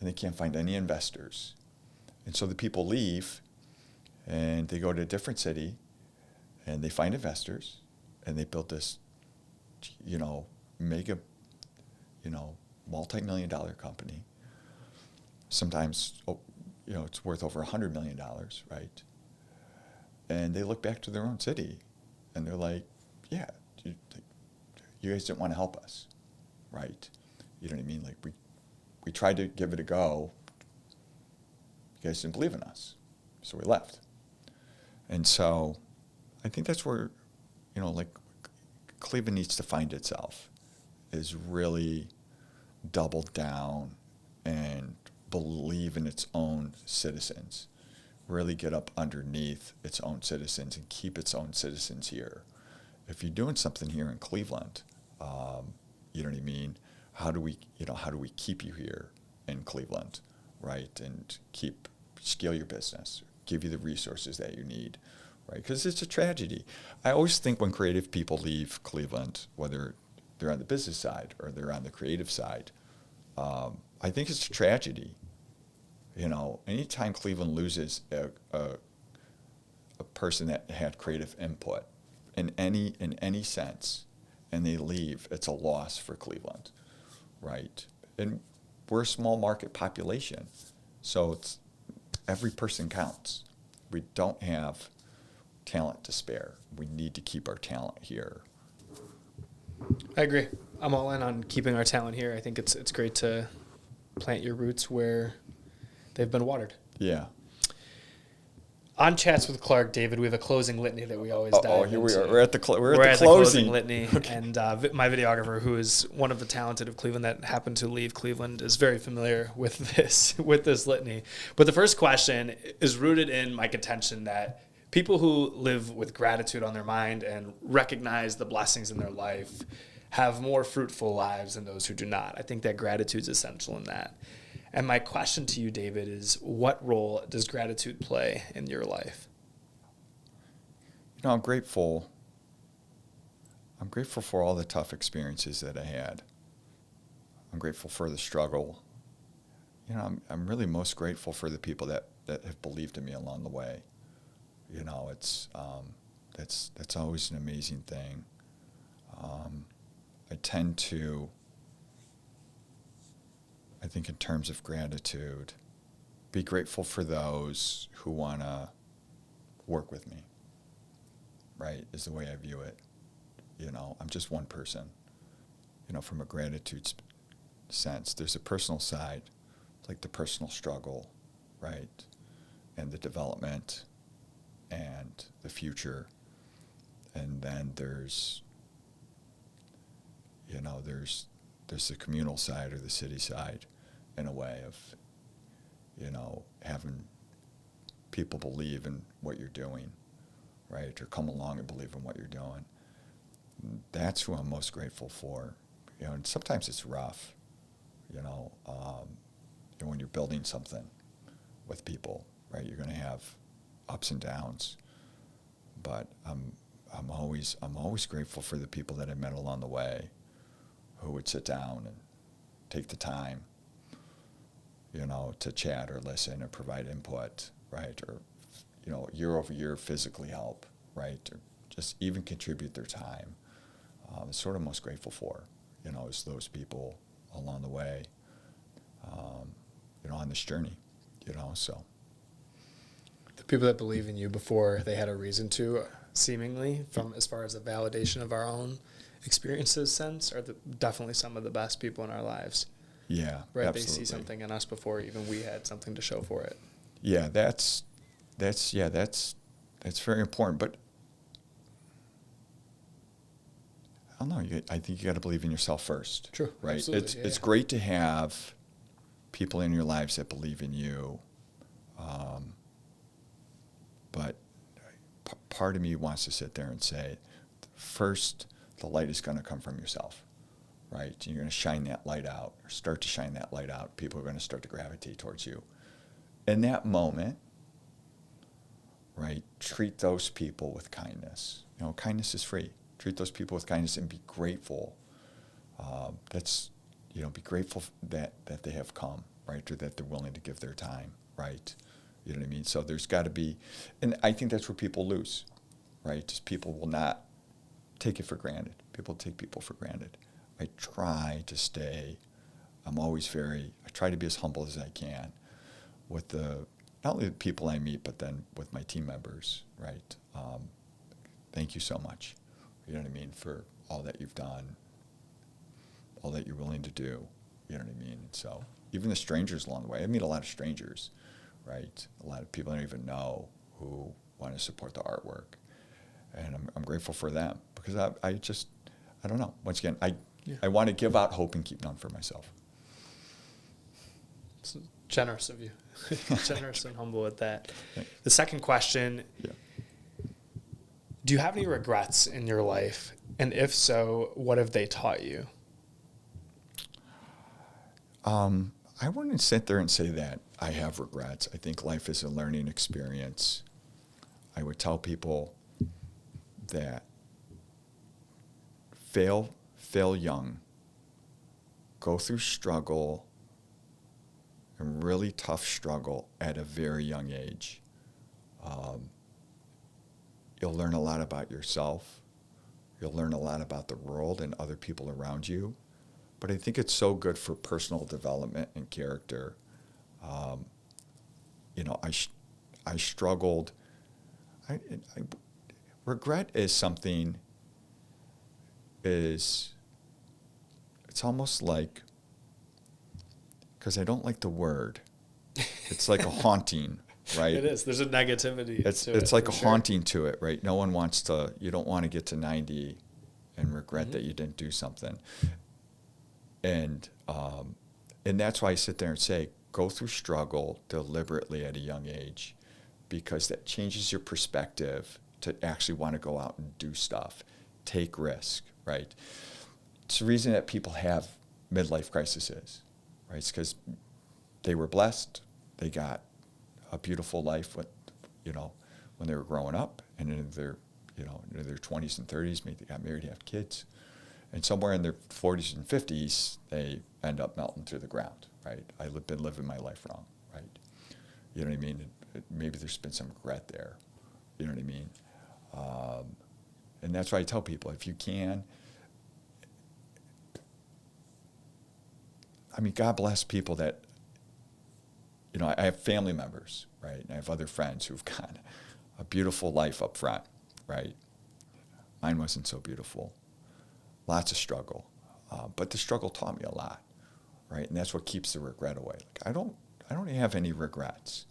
And they can't find any investors. And so the people leave and they go to a different city and they find investors and they build this, mega, multi-million-dollar company. Sometimes, it's worth over $100 million, right? And they look back to their own city and they're like, yeah, you guys didn't want to help us, right? You know what I mean? Like we tried to give it a go. You guys didn't believe in us, so we left. And so I think that's where, Cleveland needs to find itself, is really double down and believe in its own citizens, really get up underneath its own citizens and keep its own citizens here. If you're doing something here in Cleveland, you know what I mean? How do we keep you here in Cleveland, right? And scale your business, give you the resources that you need, right? Because it's a tragedy. I always think when creative people leave Cleveland, whether they're on the business side or they're on the creative side, I think it's a tragedy. You know, anytime Cleveland loses a person that had creative input in any sense, and they leave, it's a loss for Cleveland, right? And we're a small market population, so every person counts. We don't have talent to spare. We need to keep our talent here. I agree. I'm all in on keeping our talent here. I think it's great to plant your roots where they've been watered. Yeah. On Chats with Clark, David, we have a closing litany that we always dive into. Oh, here we are. We're at the closing litany. Okay. And my videographer, who is one of the talented of Cleveland that happened to leave Cleveland, is very familiar with this litany. But the first question is rooted in my contention that people who live with gratitude on their mind and recognize the blessings in their life have more fruitful lives than those who do not. I think that gratitude is essential in that. And my question to you, David, is what role does gratitude play in your life? You know, I'm grateful. I'm grateful for all the tough experiences that I had. I'm grateful for the struggle. You know, I'm really most grateful for the people that have believed in me along the way. You know, that's always an amazing thing. I tend to, I think in terms of gratitude, be grateful for those who want to work with me, right, is the way I view it. You know, I'm just one person. You know, from a gratitude sense, there's a personal side, like the personal struggle, right, and the development and the future. And then there's the communal side or the city side, in a way of, you know, having people believe in what you're doing, right, or come along and believe in what you're doing. That's who I'm most grateful for. You know, and sometimes it's rough, you know, when you're building something with people, right, you're going to have ups and downs. But I'm always grateful for the people that I met along the way, who would sit down and take the time, you know, to chat or listen or provide input, right, or, you know, year over year physically help, right, or just even contribute their time. I'm sort of most grateful for, you know, is those people along the way, you know, on this journey, you know, so. The people that believe in you before they had a reason to, seemingly, from as far as the validation of our own experiences sense, are definitely some of the best people in our lives. Yeah, right. Absolutely. They see something in us before even we had something to show for it. Yeah, that's very important. But I don't know. I think you got to believe in yourself first. True. Right. Absolutely. It's great to have people in your lives that believe in you, but part of me wants to sit there and say, first, the light is going to come from yourself, right? You're going to shine that light out, or start to shine that light out. People are going to start to gravitate towards you. In that moment, right, treat those people with kindness. You know, kindness is free. Treat those people with kindness and be grateful. Be grateful that they have come, right, or that they're willing to give their time, right? You know what I mean? So there's got to be, and I think that's where people lose, right? Just people will not take it for granted. People take people for granted. I try to try to be as humble as I can with not only the people I meet, but then with my team members, right? Thank you so much, you know what I mean, for all that you've done, all that you're willing to do, you know what I mean? And so even the strangers along the way, I meet a lot of strangers, right? A lot of people I don't even know who want to support the artwork. And I'm grateful for them, because I don't know. Once again, I want to give out hope and keep none for myself. It's Generous of you. Generous and humble with that. Thanks. The second question, Yeah. do you have any regrets in your life? And if so, what have they taught you? I wouldn't sit there and say that I have regrets. I think life is a learning experience. I would tell people that fail young, go through struggle, a really tough struggle at a very young age. You'll learn a lot about yourself. You'll learn a lot about the world and other people around you. But I think it's so good for personal development and character. I struggled. Regret is something. It's almost like, because I don't like the word. It's like a haunting, right? It is. There's a negativity. It's like a haunting to it, right? No one wants to. You don't want to get to 90 and regret that you didn't do something. And that's why I sit there and say, go through struggle deliberately at a young age, because that changes your perspective to actually want to go out and do stuff, take risk, right? It's the reason that people have midlife crises, right? It's because they were blessed, they got a beautiful life when they were growing up, and in their 20s and 30s, maybe they got married, have kids. And somewhere in their 40s and 50s, they end up melting to the ground, right? I've been living my life wrong, right? You know what I mean? Maybe there's been some regret there. You know what I mean? And that's why I tell people, if you can, God bless people that, I have family members, right? And I have other friends who've got a beautiful life up front, right? Mine wasn't so beautiful. Lots of struggle, but the struggle taught me a lot, right? And that's what keeps the regret away. Like, I don't have any regrets.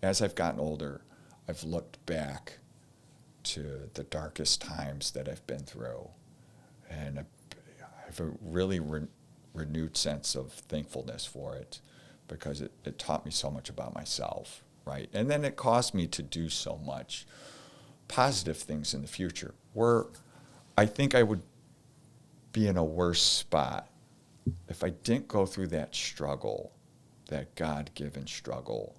As I've gotten older, I've looked back to the darkest times that I've been through, and I have a really renewed sense of thankfulness for it, because it taught me so much about myself, right? And then it caused me to do so much positive things in the future, where I think I would be in a worse spot if I didn't go through that struggle, that God-given struggle.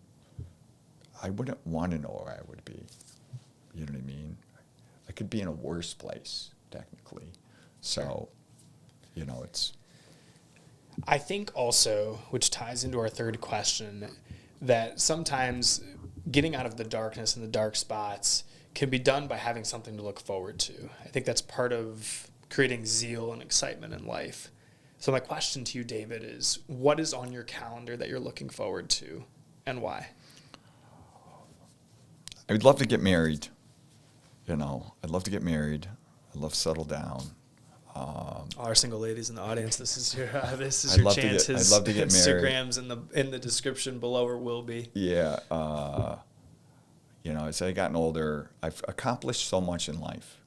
I wouldn't want to know where I would be. You know what I mean? I could be in a worse place, technically. So, it's... I think also, which ties into our third question, that sometimes getting out of the darkness and the dark spots can be done by having something to look forward to. I think that's part of creating zeal and excitement in life. So my question to you, David, is what is on your calendar that you're looking forward to, and why? I would love to get married. I'd love to get married. I'd love to settle down. All our single ladies in the audience, this is your I'd chance. I'd love to get married. Instagram's in the description below, or will be. Yeah. As I've gotten older, I've accomplished so much in life.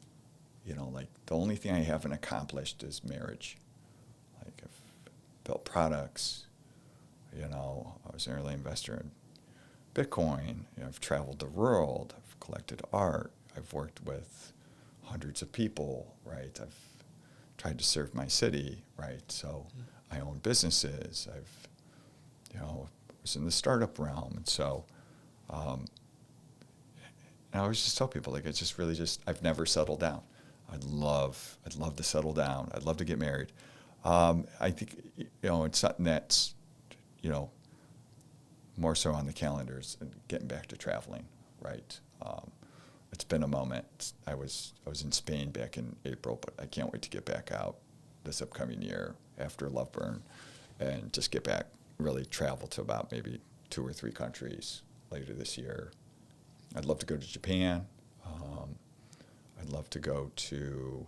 The only thing I haven't accomplished is marriage. Like, I've built products. I was an early investor in Bitcoin. I've traveled the world. I've collected art. I've worked with hundreds of people, right? I've tried to serve my city, right? So I own businesses. I've, was in the startup realm. And so, and I always just tell people, like, I've never settled down. I'd love to settle down. I'd love to get married. I think, it's something that's, more so on the calendars and getting back to traveling, right? It's been a moment. I was in Spain back in April, but I can't wait to get back out this upcoming year after Loveburn and just get back, really travel to about maybe 2 or 3 countries later this year. I'd love to go to Japan. I'd love to go to,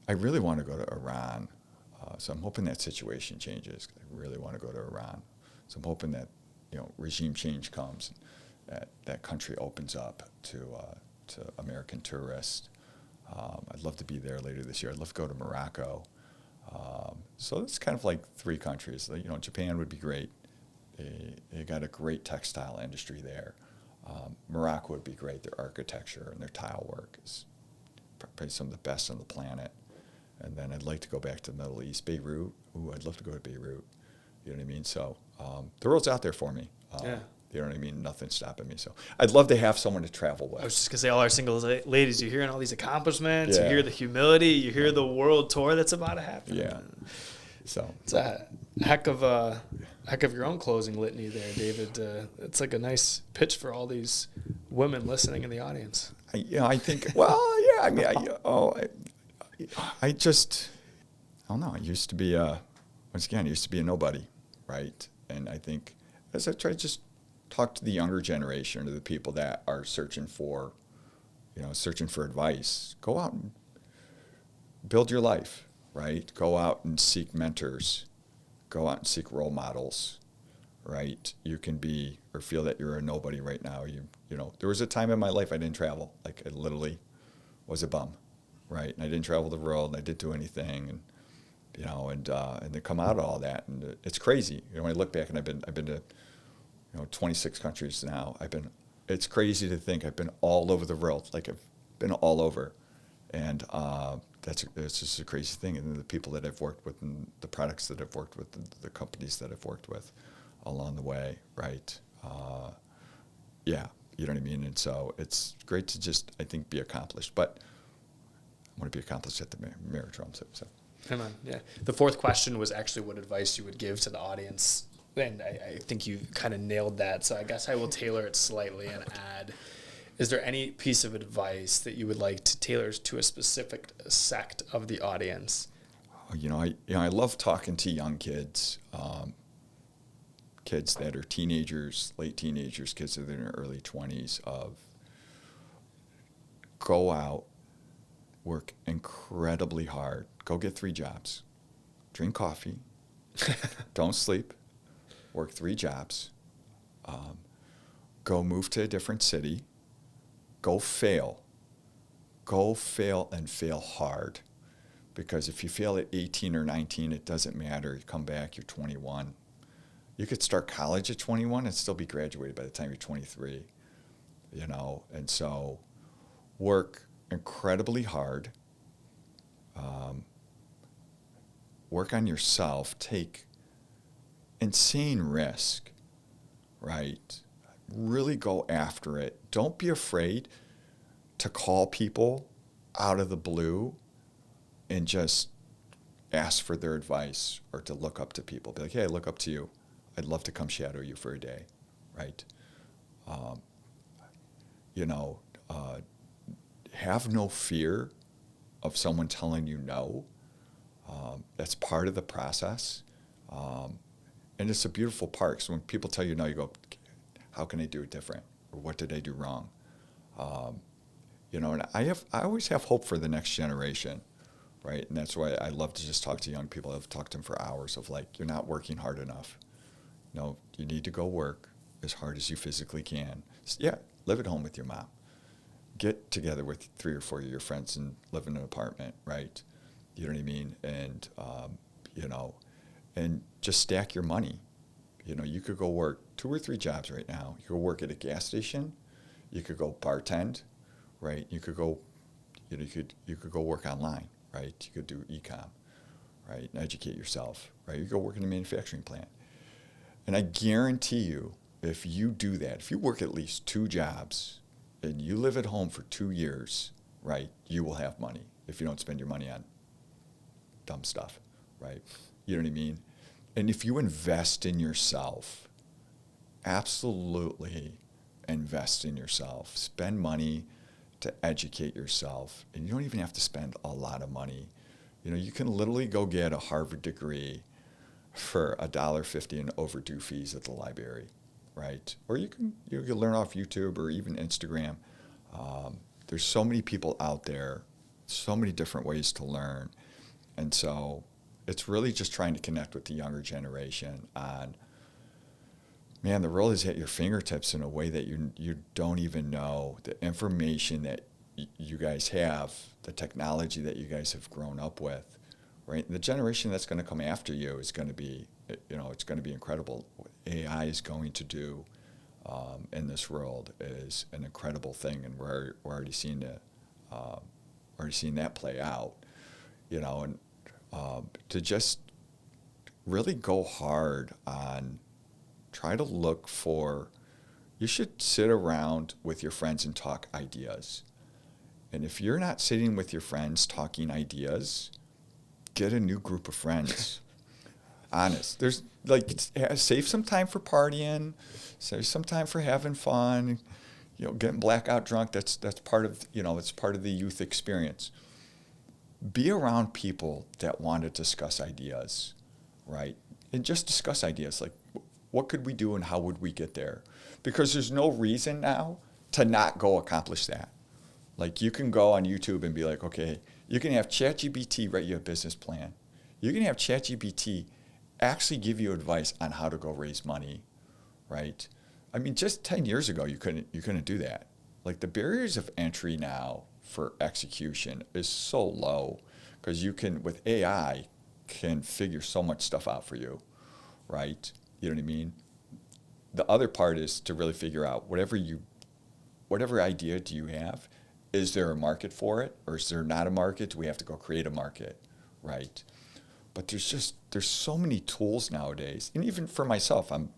I really want to go to Iran. So I'm hoping that situation changes. I really want to go to Iran. So I'm hoping that, regime change comes, that country opens up to American tourists. I'd love to be there later this year. I'd love to go to Morocco. So it's kind of like 3 countries. Like, Japan would be great. They got a great textile industry there. Morocco would be great. Their architecture and their tile work is probably some of the best on the planet. And then I'd like to go back to the Middle East. Beirut. Ooh, I'd love to go to Beirut. You know what I mean? So the world's out there for me. Yeah. You know what I mean? Nothing's stopping me. So I'd love to have someone to travel with. I was just going to say, all our single ladies, you're hearing all these accomplishments, you Yeah. hear the humility, you hear the world tour that's about to happen. Yeah. So It's a heck of your own closing litany there, David. It's like a nice pitch for all these women listening in the audience. I think, well, yeah, I mean, I don't know. I used to be once again, I used to be a nobody, right? And I think as I try to just talk to the younger generation, or the people that are searching for advice, go out and build your life, right? Go out and seek mentors. Go out and seek role models, right? You can be or feel that you're a nobody right now. There was a time in my life I didn't travel. Like, I literally was a bum, right? And I didn't travel the world, and I didn't do anything, and then come out of all that, and it's crazy. When I look back, and I've been to 26 countries now. It's crazy to think I've been all over the world. Like, I've been all over, and that's just a crazy thing. And the people that I've worked with, and the products that I've worked with, the companies that I've worked with along the way, right? Yeah, you know what I mean? And so it's great to just, I think, be accomplished. But I want to be accomplished at the Maritime. So. Come on, yeah. The fourth question was actually what advice you would give to the audience. And I think you kind of nailed that. So I guess I will tailor it slightly and add, is there any piece of advice that you would like to tailor to a specific sect of the audience? I love talking to young kids, kids that are teenagers, late teenagers, kids that are in their early 20s, of go out, work incredibly hard, go get 3 jobs, drink coffee, don't sleep, work 3 jobs, go move to a different city, go fail and fail hard. Because if you fail at 18 or 19, it doesn't matter. You come back, you're 21. You could start college at 21 and still be graduated by the time you're 23, and so work incredibly hard, work on yourself, take insane risk, right? Really go after it. Don't be afraid to call people out of the blue and just ask for their advice, or to look up to people. Be like, hey, I look up to you. I'd love to come shadow you for a day, right? Have no fear of someone telling you no. That's part of the process. And it's a beautiful part. So when people tell you no, you go, how can I do it different? Or what did I do wrong? And I always have hope for the next generation, right? And that's why I love to just talk to young people. I've talked to them for hours of like, you're not working hard enough. No, you need to go work as hard as you physically can. Yeah, live at home with your mom. Get together with 3 or 4 of your friends and live in an apartment, right? You know what I mean? And, and just stack your money. You could go work 2 or 3 jobs right now. You could work at a gas station. You could go bartend, right? You could go, you could go work online, right? You could do e-com, right? And educate yourself, right? You could go work in a manufacturing plant. And I guarantee you, if you do that, if you work at least 2 jobs and you live at home for 2 years, right, you will have money if you don't spend your money on dumb stuff, right? You know what I mean? And if you invest in yourself, absolutely invest in yourself. Spend money to educate yourself. And you don't even have to spend a lot of money. You can literally go get a Harvard degree for $1.50 in overdue fees at the library, right? Or you can learn off YouTube or even Instagram. There's so many people out there, so many different ways to learn. And so it's really just trying to connect with the younger generation on, man, the world is at your fingertips in a way that you don't even know. The information that you guys have, the technology that you guys have grown up with, right? And the generation that's going to come after you is going to be, it's going to be incredible. What AI is going to do in this world is an incredible thing, and we're already seeing that play out, and to just really go hard on try to look for. You should sit around with your friends and talk ideas. And if you're not sitting with your friends talking ideas, get a new group of friends. Honest. There's save some time for partying, save some time for having fun, getting blackout drunk. That's part of, it's part of the youth experience. Be around people that want to discuss ideas, right? And just discuss ideas like, what could we do and how would we get there? Because there's no reason now to not go accomplish that. Like, you can go on YouTube and be like, okay, you can have ChatGPT write you a business plan. You can have ChatGPT actually give you advice on how to go raise money, right? I mean, just 10 years ago, you couldn't do that. Like, the barriers of entry now for execution is so low because you can, with AI, can figure so much stuff out for you, right? You know what I mean? The other part is to really figure out whatever idea do you have, is there a market for it, or is there not a market? Do we have to go create a market, right? But there's so many tools nowadays, and even for myself, I'm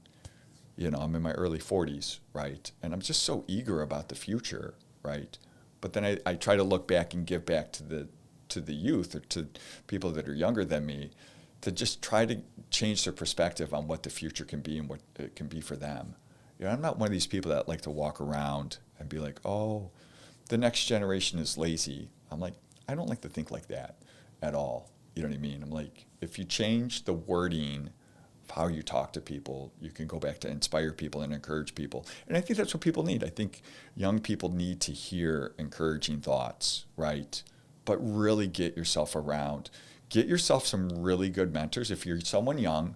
in my early 40s, right? And I'm just so eager about the future, right? But then I try to look back and give back to the youth or to people that are younger than me, to just try to change their perspective on what the future can be and what it can be for them. I'm not one of these people that like to walk around and be like, oh, the next generation is lazy. I'm like, I don't like to think like that at all. You know what I mean? I'm like, if you change the wording of how you talk to people, you can go back to inspire people and encourage people. And I think that's what people need. I think young people need to hear encouraging thoughts, right? But really get yourself around. Get yourself some really good mentors. If you're someone young,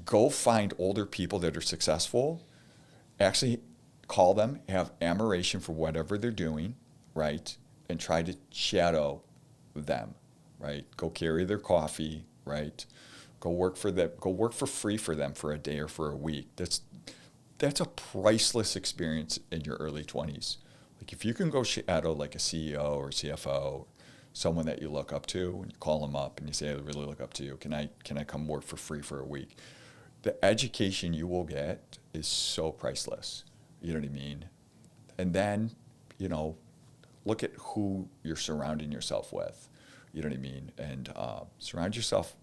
go find older people that are successful. Actually call them, have admiration for whatever they're doing, right? And try to shadow them, right? Go carry their coffee, right? Go work for them. Go work for free for them for a day or for a week. That's a priceless experience in your early 20s. Like, if you can go shadow like a CEO or CFO, someone that you look up to, and you call them up and you say, I really look up to you. Can I come work for free for a week? The education you will get is so priceless. You know what I mean? And then, look at who you're surrounding yourself with. You know what I mean? And surround yourself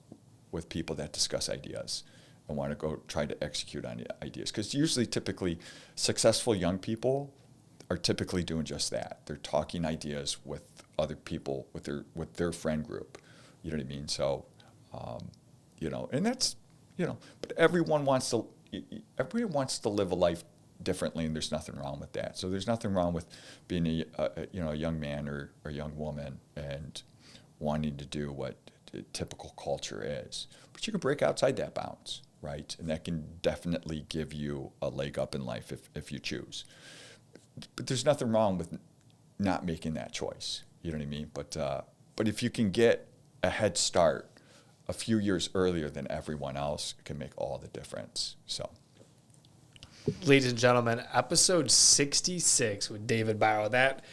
with people that discuss ideas and want to go try to execute on ideas. Because typically, successful young people are typically doing just that. They're talking ideas with other people, with their friend group. You know what I mean? So, and that's, but everyone wants to live a life differently, and there's nothing wrong with that. So there's nothing wrong with being a young man or a young woman and wanting to do what typical culture is. But you can break outside that bounds, right? And that can definitely give you a leg up in life if you choose. But there's nothing wrong with not making that choice. You know what I mean? But if you can get a head start a few years earlier than everyone else, it can make all the difference. So, ladies and gentlemen, episode 66 with David Biro. That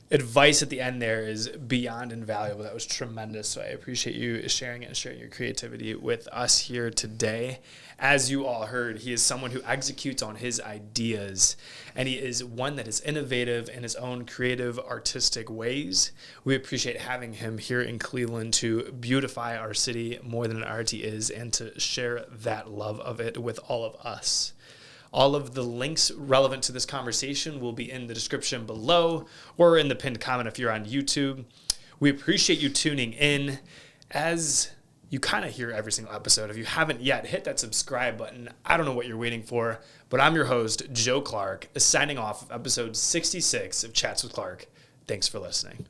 advice at the end there is beyond invaluable. That was tremendous. So I appreciate you sharing it and sharing your creativity with us here today. As you all heard, he is someone who executes on his ideas, and he is one that is innovative in his own creative, artistic ways. We appreciate having him here in Cleveland to beautify our city more than it already is, and to share that love of it with all of us. All of the links relevant to this conversation will be in the description below or in the pinned comment if you're on YouTube. We appreciate you tuning in. As you kind of hear every single episode, if you haven't yet, hit that subscribe button. I don't know what you're waiting for, but I'm your host, Joe Clark, signing off of episode 66 of Chats with Clark. Thanks for listening.